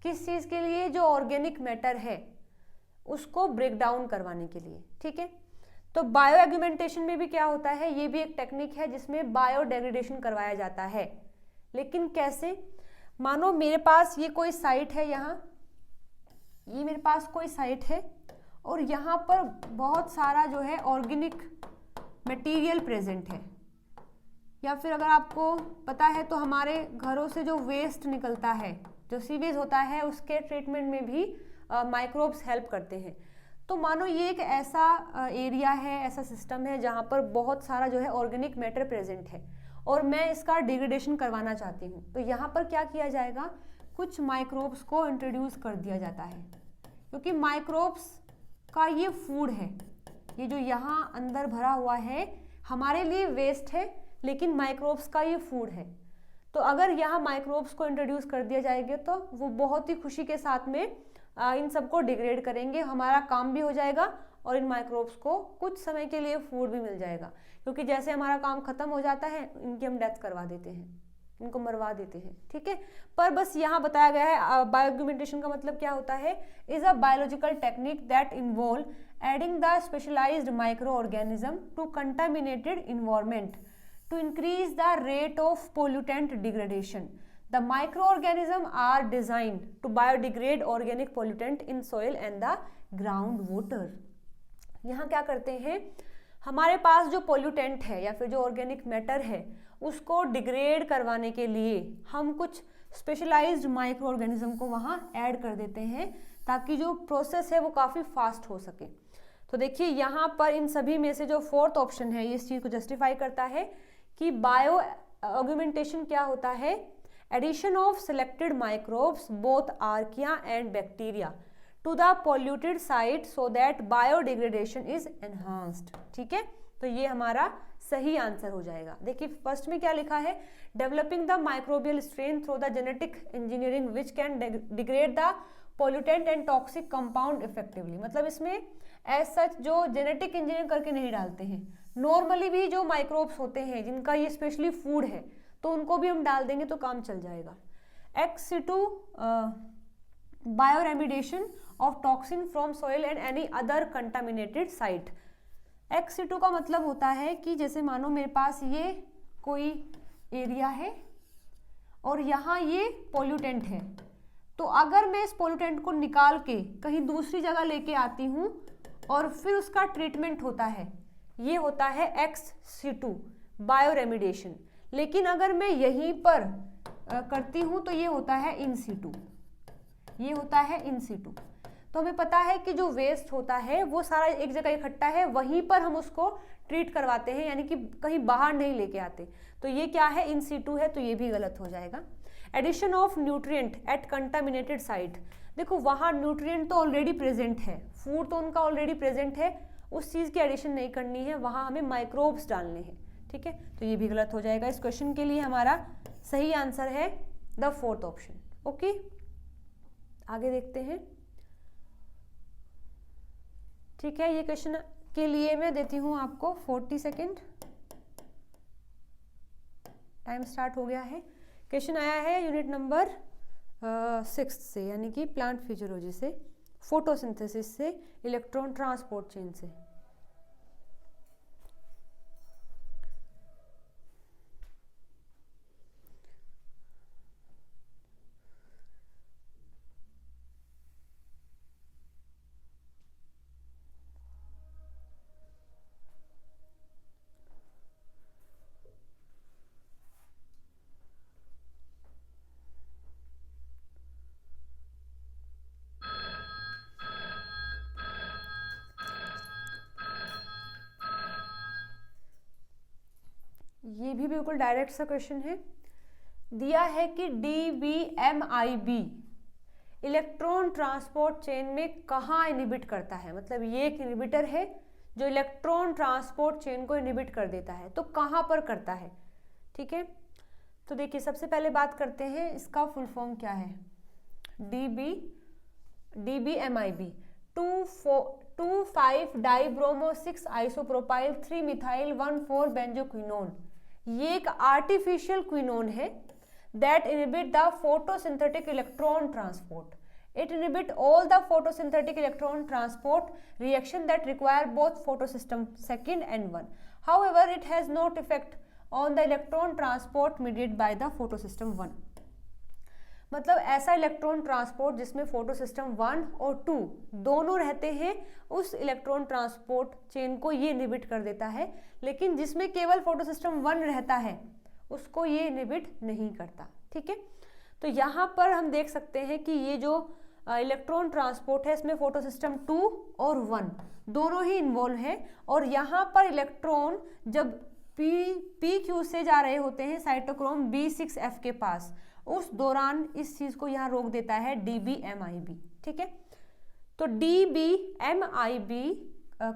किस चीज के लिए? जो ऑर्गेनिक मैटर है उसको ब्रेक डाउन करवाने के लिए। ठीक है, तो बायो एग्यूमेंटेशन में भी क्या होता है, ये भी एक टेक्निक है जिसमें बायोडिग्रेडेशन करवाया जाता है। लेकिन कैसे? मानो मेरे पास ये कोई साइट है, यहाँ ये मेरे पास कोई साइट है और यहाँ पर बहुत सारा जो है ऑर्गेनिक मटेरियल प्रेजेंट है। या फिर अगर आपको पता है तो हमारे घरों से जो वेस्ट निकलता है, जो सीवेज होता है, उसके ट्रीटमेंट में भी माइक्रोब्स हेल्प करते हैं। तो मानो ये एक ऐसा एरिया है, ऐसा सिस्टम है जहाँ पर बहुत सारा जो है ऑर्गेनिक मैटर प्रेजेंट है और मैं इसका डिग्रेडेशन करवाना चाहती हूँ। तो यहाँ पर क्या किया जाएगा, कुछ माइक्रोब्स को इंट्रोड्यूस कर दिया जाता है, क्योंकि माइक्रोब्स का ये फूड है। ये जो यहाँ अंदर भरा हुआ है हमारे लिए वेस्ट है, लेकिन माइक्रोब्स का ये फूड है। तो अगर यहाँ माइक्रोब्स को इंट्रोड्यूस कर दिया जाएगा तो वो बहुत ही खुशी के साथ में इन सबको डिग्रेड करेंगे, हमारा काम भी हो जाएगा और इन माइक्रोब्स को कुछ समय के लिए फूड भी मिल जाएगा। क्योंकि जैसे हमारा काम खत्म हो जाता है, इनकी हम डेथ करवा देते हैं, इनको मरवा देते हैं। ठीक है, पर बस यहाँ बताया गया है बायोएग्यूमेंटेशन का मतलब क्या होता है, is a biological technique that involve adding the specialised microorganism to contaminated environment to increase the rate of pollutant degradation. The microorganisms are designed to biodegrade organic pollutant in soil and the groundwater. यहाँ क्या करते हैं, हमारे पास जो पोल्यूटेंट है या फिर जो ऑर्गेनिक मैटर है उसको डिग्रेड करवाने के लिए हम कुछ स्पेशलाइज्ड माइक्रो ऑर्गेनिज्म को वहाँ ऐड कर देते हैं ताकि जो प्रोसेस है वो काफ़ी फास्ट हो सके। तो देखिए यहाँ पर इन सभी में से जो फोर्थ ऑप्शन है ये इस चीज़ को जस्टिफाई करता है कि बायो ऑग्यूमेंटेशन क्या होता है, addition of selected microbes both archaea and bacteria to the polluted site so that biodegradation is enhanced. ठीक है, तो ये हमारा सही आंसर हो जाएगा। देखिए फर्स्ट में क्या लिखा है, developing the microbial strain through the genetic engineering which can degrade the pollutant and toxic compound effectively. मतलब इसमें एज सच जो जेनेटिक इंजीनियरिंग करके नहीं डालते हैं, नॉर्मली भी जो माइक्रोब्स होते हैं जिनका ये स्पेशली फूड है तो उनको भी हम डाल देंगे तो काम चल जाएगा। ex-situ bioremediation of toxin from soil and any other contaminated site. ex-situ का मतलब होता है कि जैसे मानो मेरे पास ये कोई एरिया है और यहाँ ये पोल्यूटेंट है, तो अगर मैं इस पोल्यूटेंट को निकाल के कहीं दूसरी जगह लेके आती हूँ और फिर उसका ट्रीटमेंट होता है, ये होता है ex-situ बायोरेमिडेशन। लेकिन अगर मैं यहीं पर करती हूँ तो ये होता है इन situ, ये होता है इन situ। तो हमें पता है कि जो वेस्ट होता है वो सारा एक जगह इकट्ठा है, वहीं पर हम उसको ट्रीट करवाते हैं, यानी कि कहीं बाहर नहीं लेके आते। तो ये क्या है, इन situ है, तो ये भी गलत हो जाएगा। Addition of nutrient at contaminated site, देखो वहाँ न्यूट्रिएंट तो ऑलरेडी प्रेजेंट है, फूड तो उनका ऑलरेडी प्रेजेंट है, उस चीज़ की एडिशन नहीं करनी है, वहाँ हमें माइक्रोब्स डालने हैं। ठीक है, तो ये भी गलत हो जाएगा। इस क्वेश्चन के लिए हमारा सही आंसर है द फोर्थ ऑप्शन। ओके, आगे देखते हैं। ठीक है, ये क्वेश्चन के लिए मैं देती हूँ आपको 40 सेकेंड, टाइम स्टार्ट हो गया है। क्वेश्चन आया है यूनिट नंबर 6 से, यानी कि प्लांट फिजियोलॉजी से, फोटोसिंथेसिस से, इलेक्ट्रॉन ट्रांसपोर्ट चेन से। ये भी बिल्कुल डायरेक्ट सा क्वेश्चन है। दिया है कि DBMIB इलेक्ट्रॉन ट्रांसपोर्ट चेन में कहाँ इनहिबिट करता है, मतलब ये एक इनहिबिटर है जो इलेक्ट्रॉन ट्रांसपोर्ट चेन को इनहिबिट कर देता है, तो कहाँ पर करता है। ठीक है, तो देखिए सबसे पहले बात करते हैं इसका फुल फॉर्म क्या है। DBMIB 2,5-डाइब्रोमो 6 आइसोप्रोपाइल 3-मिथाइल 1,4-बेंजोक्विनोन, ये एक आर्टिफिशियल क्विनोन है that inhibit the photosynthetic electron transport. It inhibit all the photosynthetic electron transport reaction that require both photosystem 2 and 1. However, it has not effect on the electron transport mediated by the photosystem 1. मतलब ऐसा इलेक्ट्रॉन ट्रांसपोर्ट जिसमें फोटोसिस्टम 1 और 2 दोनों रहते हैं, उस इलेक्ट्रॉन ट्रांसपोर्ट चेन को ये इनहिबिट कर देता है, लेकिन जिसमें केवल फोटोसिस्टम 1 रहता है उसको ये इनहिबिट नहीं करता। ठीक है, तो यहाँ पर हम देख सकते हैं कि ये जो इलेक्ट्रॉन ट्रांसपोर्ट है इसमें फोटोसिस्टम 2 और 1 दोनों ही इन्वॉल्व है, और यहाँ पर इलेक्ट्रॉन जब PQ से जा रहे होते हैं साइटोक्रोम B6F के पास, उस दौरान इस चीज को यहाँ रोक देता है DBMIB। ठीक है, तो DBMIB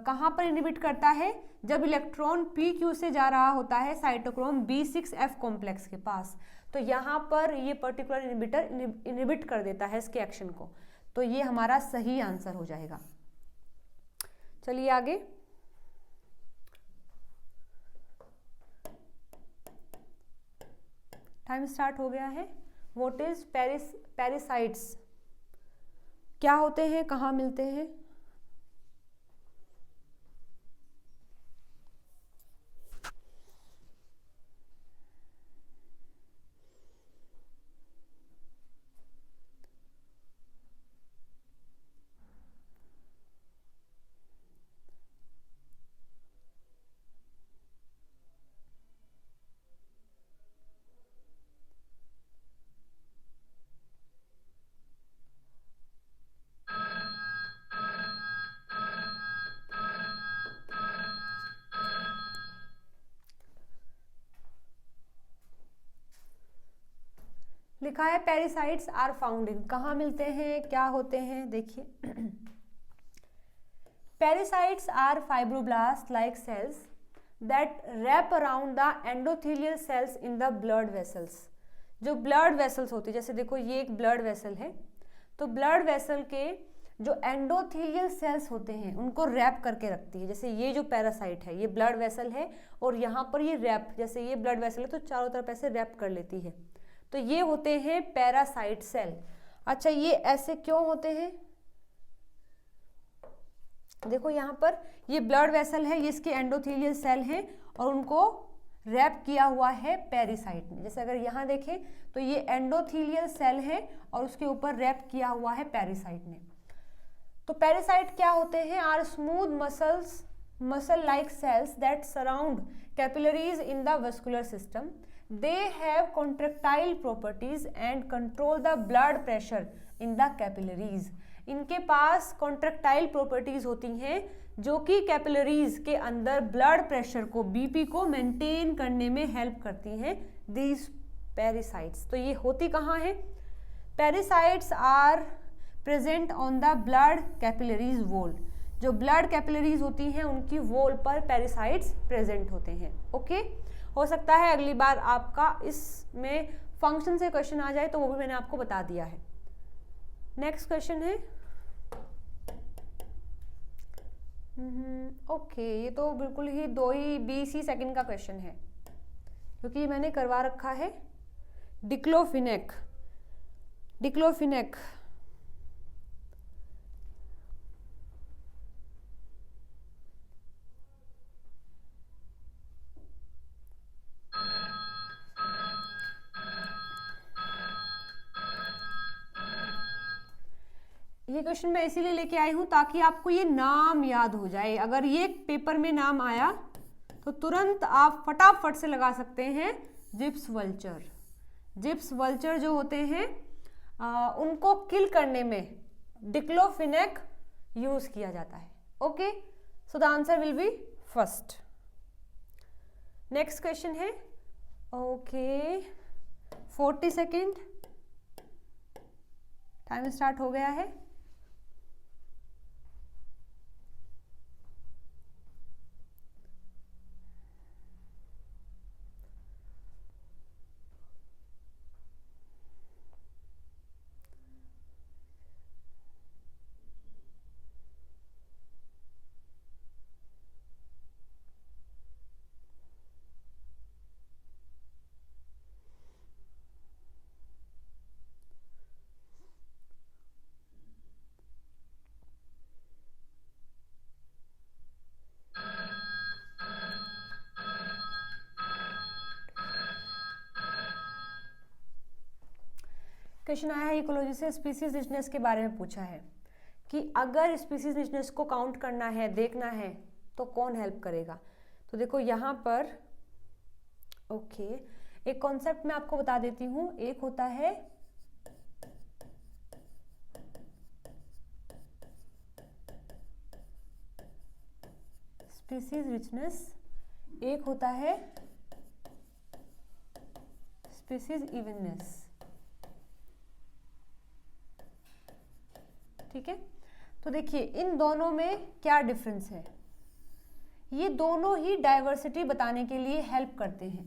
कहाँ पर इनहिबिट करता है, जब इलेक्ट्रॉन PQ से जा रहा होता है साइटोक्रोम B6F कॉम्प्लेक्स के पास, तो यहाँ पर ये पर्टिकुलर इनहिबिटर इनहिबिट कर देता है इसके एक्शन को, तो ये हमारा सही आंसर हो जाएगा। चलिए आगे, टाइम स्टार्ट हो गया है। व्हाट इज पैरासाइट्स, क्या होते हैं, कहाँ मिलते हैं। लिखा है पैरासाइट्स आर फाउंड इन, कहाँ मिलते हैं, क्या होते हैं। देखिए pericytes are fibroblast like cells that wrap around the endothelial cells in the blood vessels. जो ब्लड वेसल्स होती है, जैसे देखो ये एक ब्लड वेसल है, तो ब्लड वेसल के जो एंडोथेलियल सेल्स होते हैं उनको रैप करके रखती है। जैसे ये जो पैरासाइट है ये ब्लड वेसल है और यहाँ पर ये रैप, जैसे ये ब्लड वेसल है तो चारों तरफ ऐसे रैप कर लेती है, तो ये होते हैं पैरासाइट सेल। अच्छा ये ऐसे क्यों होते हैं, देखो यहाँ पर ये ब्लड वेसल है, ये इसके एंडोथेलियल सेल हैं और उनको रैप किया हुआ है पैरासाइट ने। जैसे अगर यहाँ देखें तो ये एंडोथेलियल सेल है और उसके ऊपर रैप किया हुआ है पैरासाइट ने। तो पैरासाइट क्या होते हैं, are smooth muscle like cells that surround capillaries in the vascular system. They have contractile properties and control the blood pressure in the capillaries. इनके पास कॉन्ट्रैक्टाइल प्रॉपर्टीज होती हैं जो कि कैपिलरीज के अंदर ब्लड प्रेशर को, BP को मेंटेन करने में हेल्प करती हैं these पैरासाइट्स। तो ये होती कहाँ है, pericytes are present on the blood capillaries wall. जो ब्लड कैपिलरीज होती हैं उनकी वॉल पर पैरासाइट्स प्रेजेंट होते हैं। ओके, हो सकता है अगली बार आपका इसमें फंक्शन से क्वेश्चन आ जाए तो वो भी मैंने आपको बता दिया है। नेक्स्ट क्वेश्चन है ओके, ये तो बिल्कुल ही 2 सेकंड का क्वेश्चन है क्योंकि मैंने करवा रखा है डिक्लोफिनेक। ये क्वेश्चन मैं इसीलिए लेके आई हूं ताकि आपको ये नाम याद हो जाए। अगर ये पेपर में नाम आया तो तुरंत आप फटाफट से लगा सकते हैं जिप्स वल्चर। जिप्स वल्चर जो होते हैं उनको किल करने में डिक्लोफिनेक यूज किया जाता है। Okay, so the answer will B first. Next question है ओके 40 सेकेंड, टाइम स्टार्ट हो गया है। क्वेश्चन आया है इकोलॉजी से, स्पीसीज रिचनेस के बारे में पूछा है कि अगर स्पीसीज रिचनेस को काउंट करना है, देखना है, तो कौन हेल्प करेगा। तो देखो यहाँ पर ओके, एक कॉन्सेप्ट मैं आपको बता देती हूँ। एक होता है स्पीसीज रिचनेस, एक होता है स्पीसीज इवननेस। ठीक है, तो देखिए इन दोनों में क्या डिफरेंस है। ये दोनों ही डाइवर्सिटी बताने के लिए हेल्प करते हैं।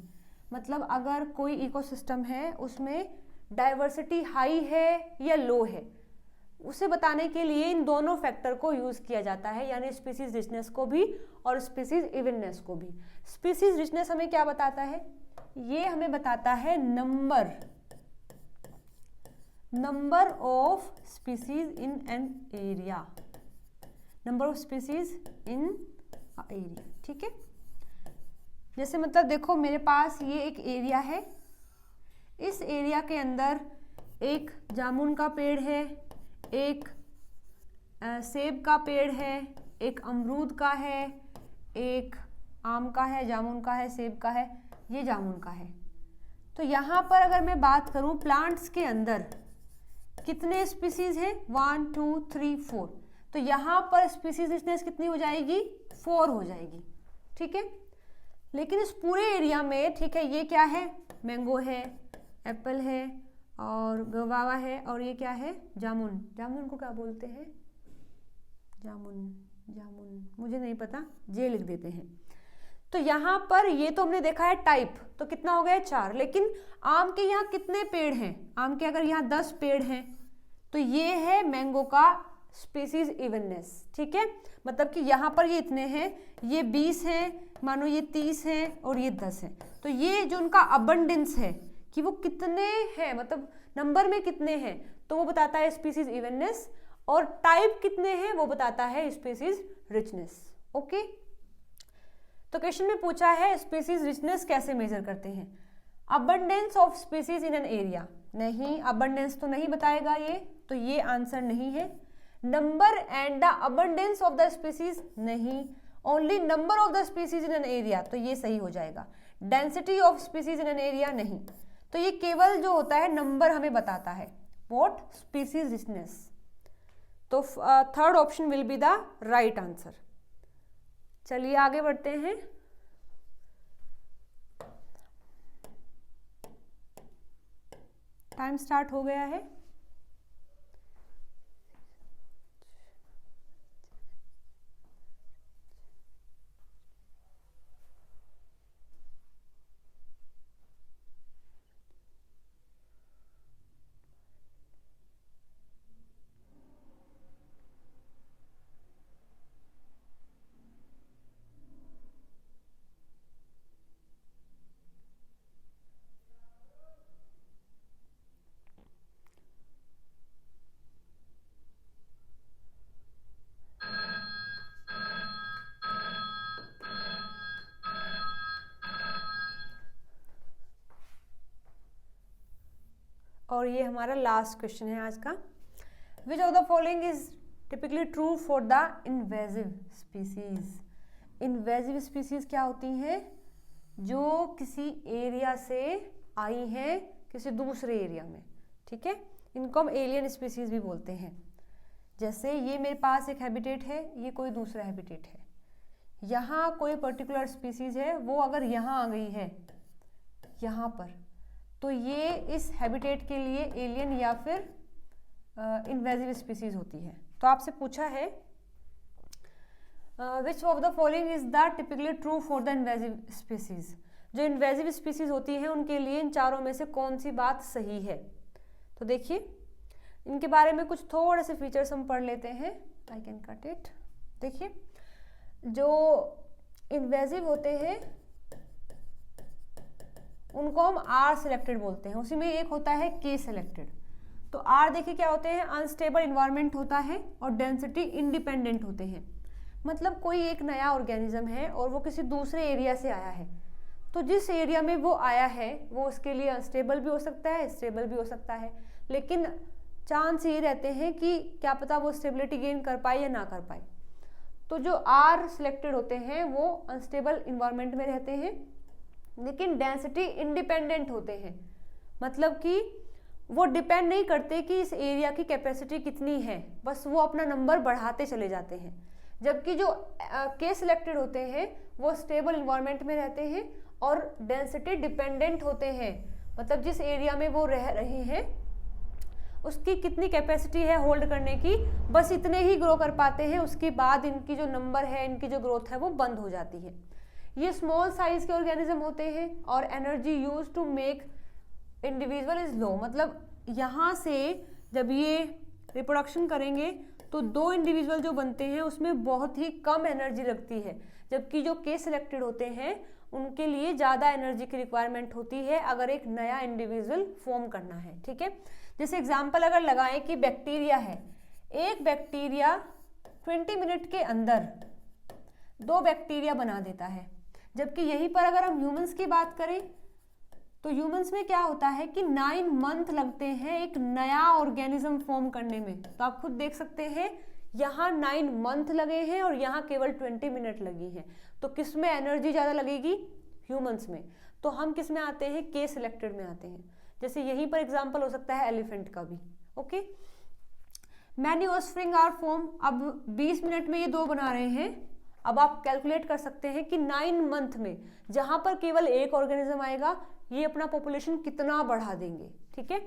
मतलब अगर कोई इकोसिस्टम है उसमें डाइवर्सिटी हाई है या लो है, उसे बताने के लिए इन दोनों फैक्टर को यूज किया जाता है, यानी स्पीसीज रिचनेस को भी और स्पीसीज इवननेस को भी। स्पीसीज रिचनेस हमें क्या बताता है, ये हमें बताता है number of species in an area, number of species in area. ठीक है, जैसे मतलब देखो मेरे पास ये एक एरिया है, इस एरिया के अंदर एक जामुन का पेड़ है, एक सेब का पेड़ है, एक अमरूद का है, एक आम का है, जामुन का है, सेब का है, ये जामुन का है। तो यहाँ पर अगर मैं बात करूँ प्लांट्स के अंदर कितने स्पीसीज हैं, 1 2 3 4, तो यहाँ पर स्पीसीज रिचनेस कितनी हो जाएगी, 4 हो जाएगी। ठीक है, लेकिन इस पूरे एरिया में, ठीक है, ये क्या है, मैंगो है, एप्पल है और गवावा है, और ये क्या है, जामुन। जामुन को क्या बोलते हैं, जामुन मुझे नहीं पता, जे लिख देते हैं। तो यहाँ पर ये तो हमने देखा है टाइप, तो कितना हो गया 4। लेकिन आम के यहाँ कितने पेड़ हैं, आम के अगर यहाँ 10 पेड़ हैं, तो ये है मैंगो का स्पीसीज इवननेस। ठीक है, मतलब कि यहाँ पर ये इतने हैं, ये 20 हैं, मानो ये 30 हैं और ये 10 हैं, तो ये जो उनका अबंडेंस है कि वो कितने हैं, मतलब नंबर में कितने हैं, तो वो बताता है स्पीसीज इवननेस, और टाइप कितने हैं वो बताता है स्पीसीज रिचनेस। ओके, तो क्वेश्चन में पूछा है स्पीसीज रिचनेस कैसे मेजर करते हैं। Abundance of species in an area, नहीं अबंडेंस तो नहीं बताएगा ये, तो ये आंसर नहीं है। Number and the abundance of the species, नहीं, only number of the species in an area, तो ये सही हो जाएगा। Density of species in an area, नहीं, तो ये केवल जो होता है नंबर हमें बताता है, व्हाट, स्पीसीज रिचनेस। तो third option will be the right answer. चलिए आगे बढ़ते हैं। टाइम स्टार्ट हो गया है। और ये हमारा लास्ट क्वेश्चन है आज का। Which of the following is typically true for the invasive species. Invasive species क्या होती हैं, जो किसी एरिया से आई हैं किसी दूसरे एरिया में। ठीक है, इनको हम एलियन स्पीसीज भी बोलते हैं। जैसे ये मेरे पास एक हैबिटेट है, ये कोई दूसरा हैबिटेट है, यहाँ कोई पर्टिकुलर स्पीसीज है, वो अगर यहाँ आ गई है यहाँ पर, तो ये इस हैबिटेट के लिए एलियन या फिर इन्वेजिव स्पीसीज होती है। तो आपसे पूछा है which of the following is the typically true for the invasive species. जो इन्वेजिव स्पीसीज होती हैं उनके लिए इन चारों में से कौन सी बात सही है। तो देखिए इनके बारे में कुछ थोड़े से फीचर्स हम पढ़ लेते हैं। I can cut it. देखिए जो इन्वेजिव होते हैं उनको हम आर सिलेक्टेड बोलते हैं, उसी में एक होता है के सिलेक्टेड। तो आर देखिए क्या होते हैं, अनस्टेबल इन्वायरमेंट होता है और डेंसिटी इंडिपेंडेंट होते हैं। मतलब कोई एक नया ऑर्गेनिज्म है और वो किसी दूसरे एरिया से आया है, तो जिस एरिया में वो आया है वो उसके लिए अनस्टेबल भी हो सकता है, स्टेबल भी हो सकता है, लेकिन चांस ये रहते हैं कि क्या पता वो स्टेबिलिटी गेन कर पाए या ना कर पाए। तो जो आर सिलेक्टेड होते हैं वो अनस्टेबल इन्वायरमेंट में रहते हैं लेकिन डेंसिटी इंडिपेंडेंट होते हैं। मतलब कि वो डिपेंड नहीं करते कि इस एरिया की कैपेसिटी कितनी है, बस वो अपना नंबर बढ़ाते चले जाते हैं। जबकि जो के सिलेक्टेड होते हैं वो स्टेबल इन्वायरमेंट में रहते हैं और डेंसिटी डिपेंडेंट होते हैं। मतलब जिस एरिया में वो रह रहे हैं उसकी कितनी कैपेसिटी है होल्ड करने की, बस इतने ही ग्रो कर पाते हैं, उसके बाद इनकी जो नंबर है, इनकी जो ग्रोथ है वो बंद हो जाती है। ये स्मॉल साइज के ऑर्गेनिज्म होते हैं और energy use to make individual is low. मतलब यहाँ से जब ये रिप्रोडक्शन करेंगे तो दो इंडिविजुअल जो बनते हैं उसमें बहुत ही कम एनर्जी लगती है, जबकि जो के सिलेक्टेड होते हैं उनके लिए ज़्यादा एनर्जी की रिक्वायरमेंट होती है अगर एक नया इंडिविजुअल फॉर्म करना है। ठीक है, जैसे एग्जाम्पल अगर लगाएं कि बैक्टीरिया है, एक बैक्टीरिया 20 मिनट के अंदर 2 बैक्टीरिया बना देता है। जबकि यहीं पर अगर हम ह्यूमंस की बात करें तो ह्यूमंस में क्या होता है कि 9 मंथ लगते हैं एक नया ऑर्गेनिज्म फॉर्म करने में। तो आप खुद देख सकते हैं यहाँ 9 मंथ लगे हैं और यहाँ केवल 20 मिनट लगी हैं। तो किस में एनर्जी ज़्यादा लगेगी, ह्यूमंस में। तो हम किस में आते हैं, के सिलेक्टेड में आते हैं। जैसे यहीं पर एग्जाम्पल हो सकता है एलिफेंट का भी। Okay, many offspring are form. अब 20 मिनट में ये 2 बना रहे हैं। अब आप कैलकुलेट कर सकते हैं कि 9 मंथ में जहां पर केवल एक ऑर्गेनिज्म आएगा ये अपना पॉपुलेशन कितना बढ़ा देंगे। ठीक है,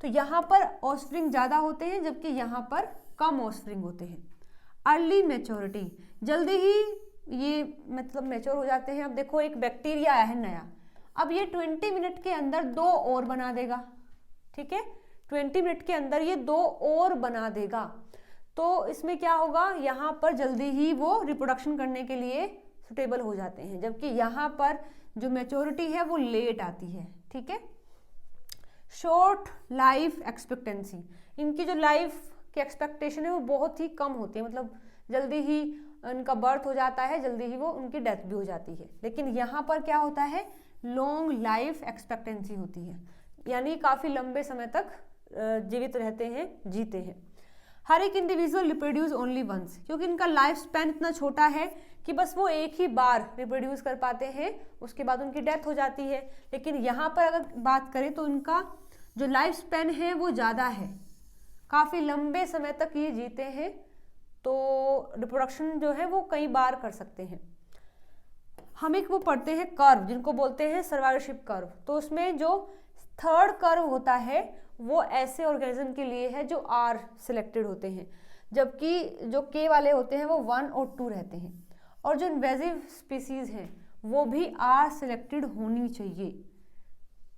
तो यहाँ पर ऑफस्प्रिंग ज़्यादा होते हैं जबकि यहाँ पर कम ऑफस्प्रिंग होते हैं। अर्ली मैच्योरिटी, जल्दी ही ये मतलब मैच्योर हो जाते हैं। अब देखो एक बैक्टीरिया आया है नया, अब ये 20 मिनट के अंदर 2 और बना देगा। ठीक है, 20 मिनट के अंदर ये 2 और बना देगा। तो इसमें क्या होगा, यहाँ पर जल्दी ही वो रिप्रोडक्शन करने के लिए सुटेबल हो जाते हैं, जबकि यहाँ पर जो मैच्योरिटी है वो लेट आती है। ठीक है, शॉर्ट लाइफ एक्सपेक्टेंसी, इनकी जो लाइफ की एक्सपेक्टेशन है वो बहुत ही कम होती है। मतलब जल्दी ही इनका बर्थ हो जाता है, जल्दी ही वो उनकी डेथ भी हो जाती है। लेकिन यहाँ पर क्या होता है, लॉन्ग लाइफ एक्सपेक्टेंसी होती है, यानी काफ़ी लंबे समय तक जीवित रहते हैं, जीते हैं। हर एक इंडिविजुअल रिप्रोड्यूस ओनली वंस, क्योंकि इनका लाइफ स्पैन इतना छोटा है कि बस वो एक ही बार रिप्रोड्यूस कर पाते हैं, उसके बाद उनकी डेथ हो जाती है। लेकिन यहाँ पर अगर बात करें तो इनका जो लाइफ स्पैन है वो ज़्यादा है, काफ़ी लंबे समय तक ये जीते हैं। तो रिप्रोडक्शन जो है वो कई बार कर सकते हैं। हम एक वो पढ़ते हैं कर्व, जिनको बोलते हैं सर्वाइवरशिप कर्व। तो उसमें जो 3rd कर्व होता है वो ऐसे ऑर्गेनिज्म के लिए है जो आर सिलेक्टेड होते हैं, जबकि जो के वाले होते हैं वो 1 और 2 रहते हैं। और जो इन्वेजिव स्पीसीज हैं वो भी आर सिलेक्टेड होनी चाहिए।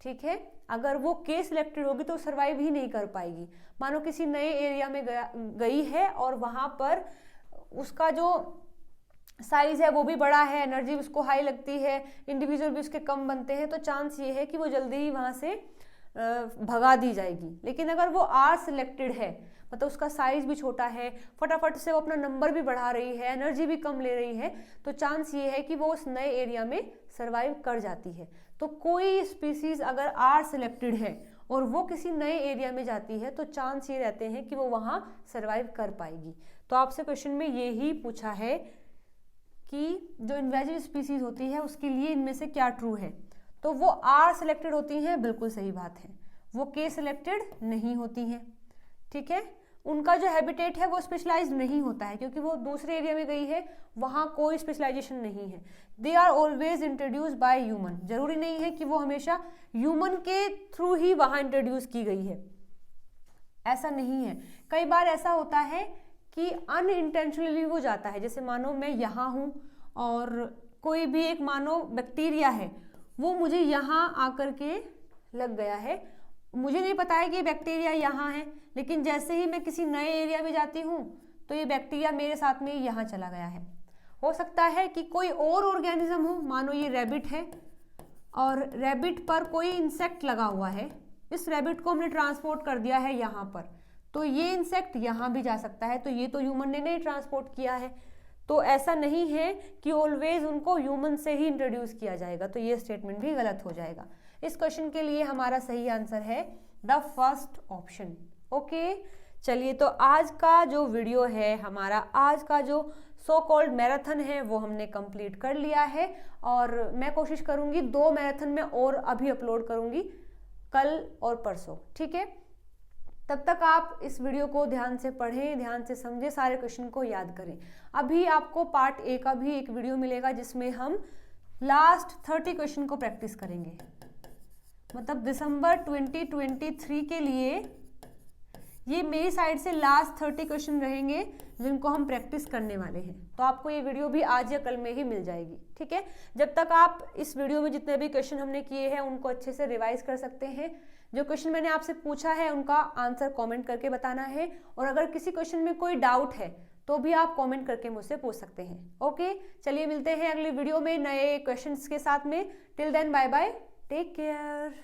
ठीक है, अगर वो के सिलेक्टेड होगी तो सर्वाइव ही नहीं कर पाएगी। मानो किसी नए एरिया में गई है और वहाँ पर उसका जो साइज है वो भी बड़ा है, एनर्जी उसको हाई लगती है, इंडिविजुअल भी उसके कम बनते हैं, तो चांस ये है कि वो जल्दी ही वहाँ से भगा दी जाएगी। लेकिन अगर वो आर सिलेक्टेड है, मतलब उसका साइज भी छोटा है, फटाफट से वो अपना नंबर भी बढ़ा रही है, एनर्जी भी कम ले रही है, तो चांस ये है कि वो उस नए एरिया में सर्वाइव कर जाती है। तो कोई स्पीसीज अगर आर सिलेक्टेड है और वो किसी नए एरिया में जाती है तो चांस ये रहते हैं कि वो वहाँ सर्वाइव कर पाएगी। तो आपसे क्वेश्चन में यही पूछा है कि जो इन्वेजिव स्पीसीज होती है उसके लिए इनमें से क्या ट्रू है। तो वो आर सिलेक्टेड होती हैं, बिल्कुल सही बात है। वो के सिलेक्टेड नहीं होती हैं। ठीक है, उनका जो हैबिटेट है वो स्पेशलाइज नहीं होता है, क्योंकि वो दूसरे एरिया में गई है, वहाँ कोई स्पेशलाइजेशन नहीं है। They are always introduce by human, जरूरी नहीं है कि वो हमेशा ह्यूमन के थ्रू ही वहाँ इंट्रोड्यूस की गई है, ऐसा नहीं है। कई बार ऐसा होता है कि अनइंटेंशनली वो जाता है, जैसे मानो मैं यहाँ हूँ और कोई भी एक मानो बैक्टीरिया है, वो मुझे यहाँ आकर के लग गया है, मुझे नहीं पता है कि ये बैक्टीरिया यहाँ है, लेकिन जैसे ही मैं किसी नए एरिया में जाती हूँ तो ये बैक्टीरिया मेरे साथ में यहाँ चला गया है। हो सकता है कि कोई और ऑर्गेनिज्म हो, मानो ये रैबिट है और रैबिट पर कोई इंसेक्ट लगा हुआ है, इस रैबिट को हमने ट्रांसपोर्ट कर दिया है यहाँ पर, तो ये इंसेक्ट यहाँ भी जा सकता है, तो ये तो ह्यूमन ने नहीं ट्रांसपोर्ट किया है। तो ऐसा नहीं है कि ऑलवेज उनको ह्यूमन से ही इंट्रोड्यूस किया जाएगा, तो ये स्टेटमेंट भी गलत हो जाएगा। इस क्वेश्चन के लिए हमारा सही आंसर है द फर्स्ट ऑप्शन। ओके, चलिए तो आज का जो वीडियो है, हमारा आज का जो सो कॉल्ड मैराथन है वो हमने कंप्लीट कर लिया है, और मैं कोशिश करूंगी 2 मैराथन में और अभी अपलोड करूंगी, कल और परसों, ठीक है। तब तक आप इस वीडियो को ध्यान से पढ़ें, ध्यान से समझें, सारे क्वेश्चन को याद करें। अभी आपको पार्ट ए का भी एक वीडियो मिलेगा जिसमें हम लास्ट 30 क्वेश्चन को प्रैक्टिस करेंगे, मतलब दिसंबर 2023 के लिए ये मेरी साइड से लास्ट 30 क्वेश्चन रहेंगे जिनको हम प्रैक्टिस करने वाले हैं। तो आपको ये वीडियो भी आज या कल में ही मिल जाएगी, ठीक है। जब तक आप इस वीडियो में जितने भी क्वेश्चन हमने किए हैं उनको अच्छे से रिवाइज कर सकते हैं। जो क्वेश्चन मैंने आपसे पूछा है उनका आंसर कमेंट करके बताना है, और अगर किसी क्वेश्चन में कोई डाउट है तो भी आप कमेंट करके मुझसे पूछ सकते हैं। ओके, चलिए मिलते हैं अगली वीडियो में नए क्वेश्चंस के साथ में। Till then bye bye, take care.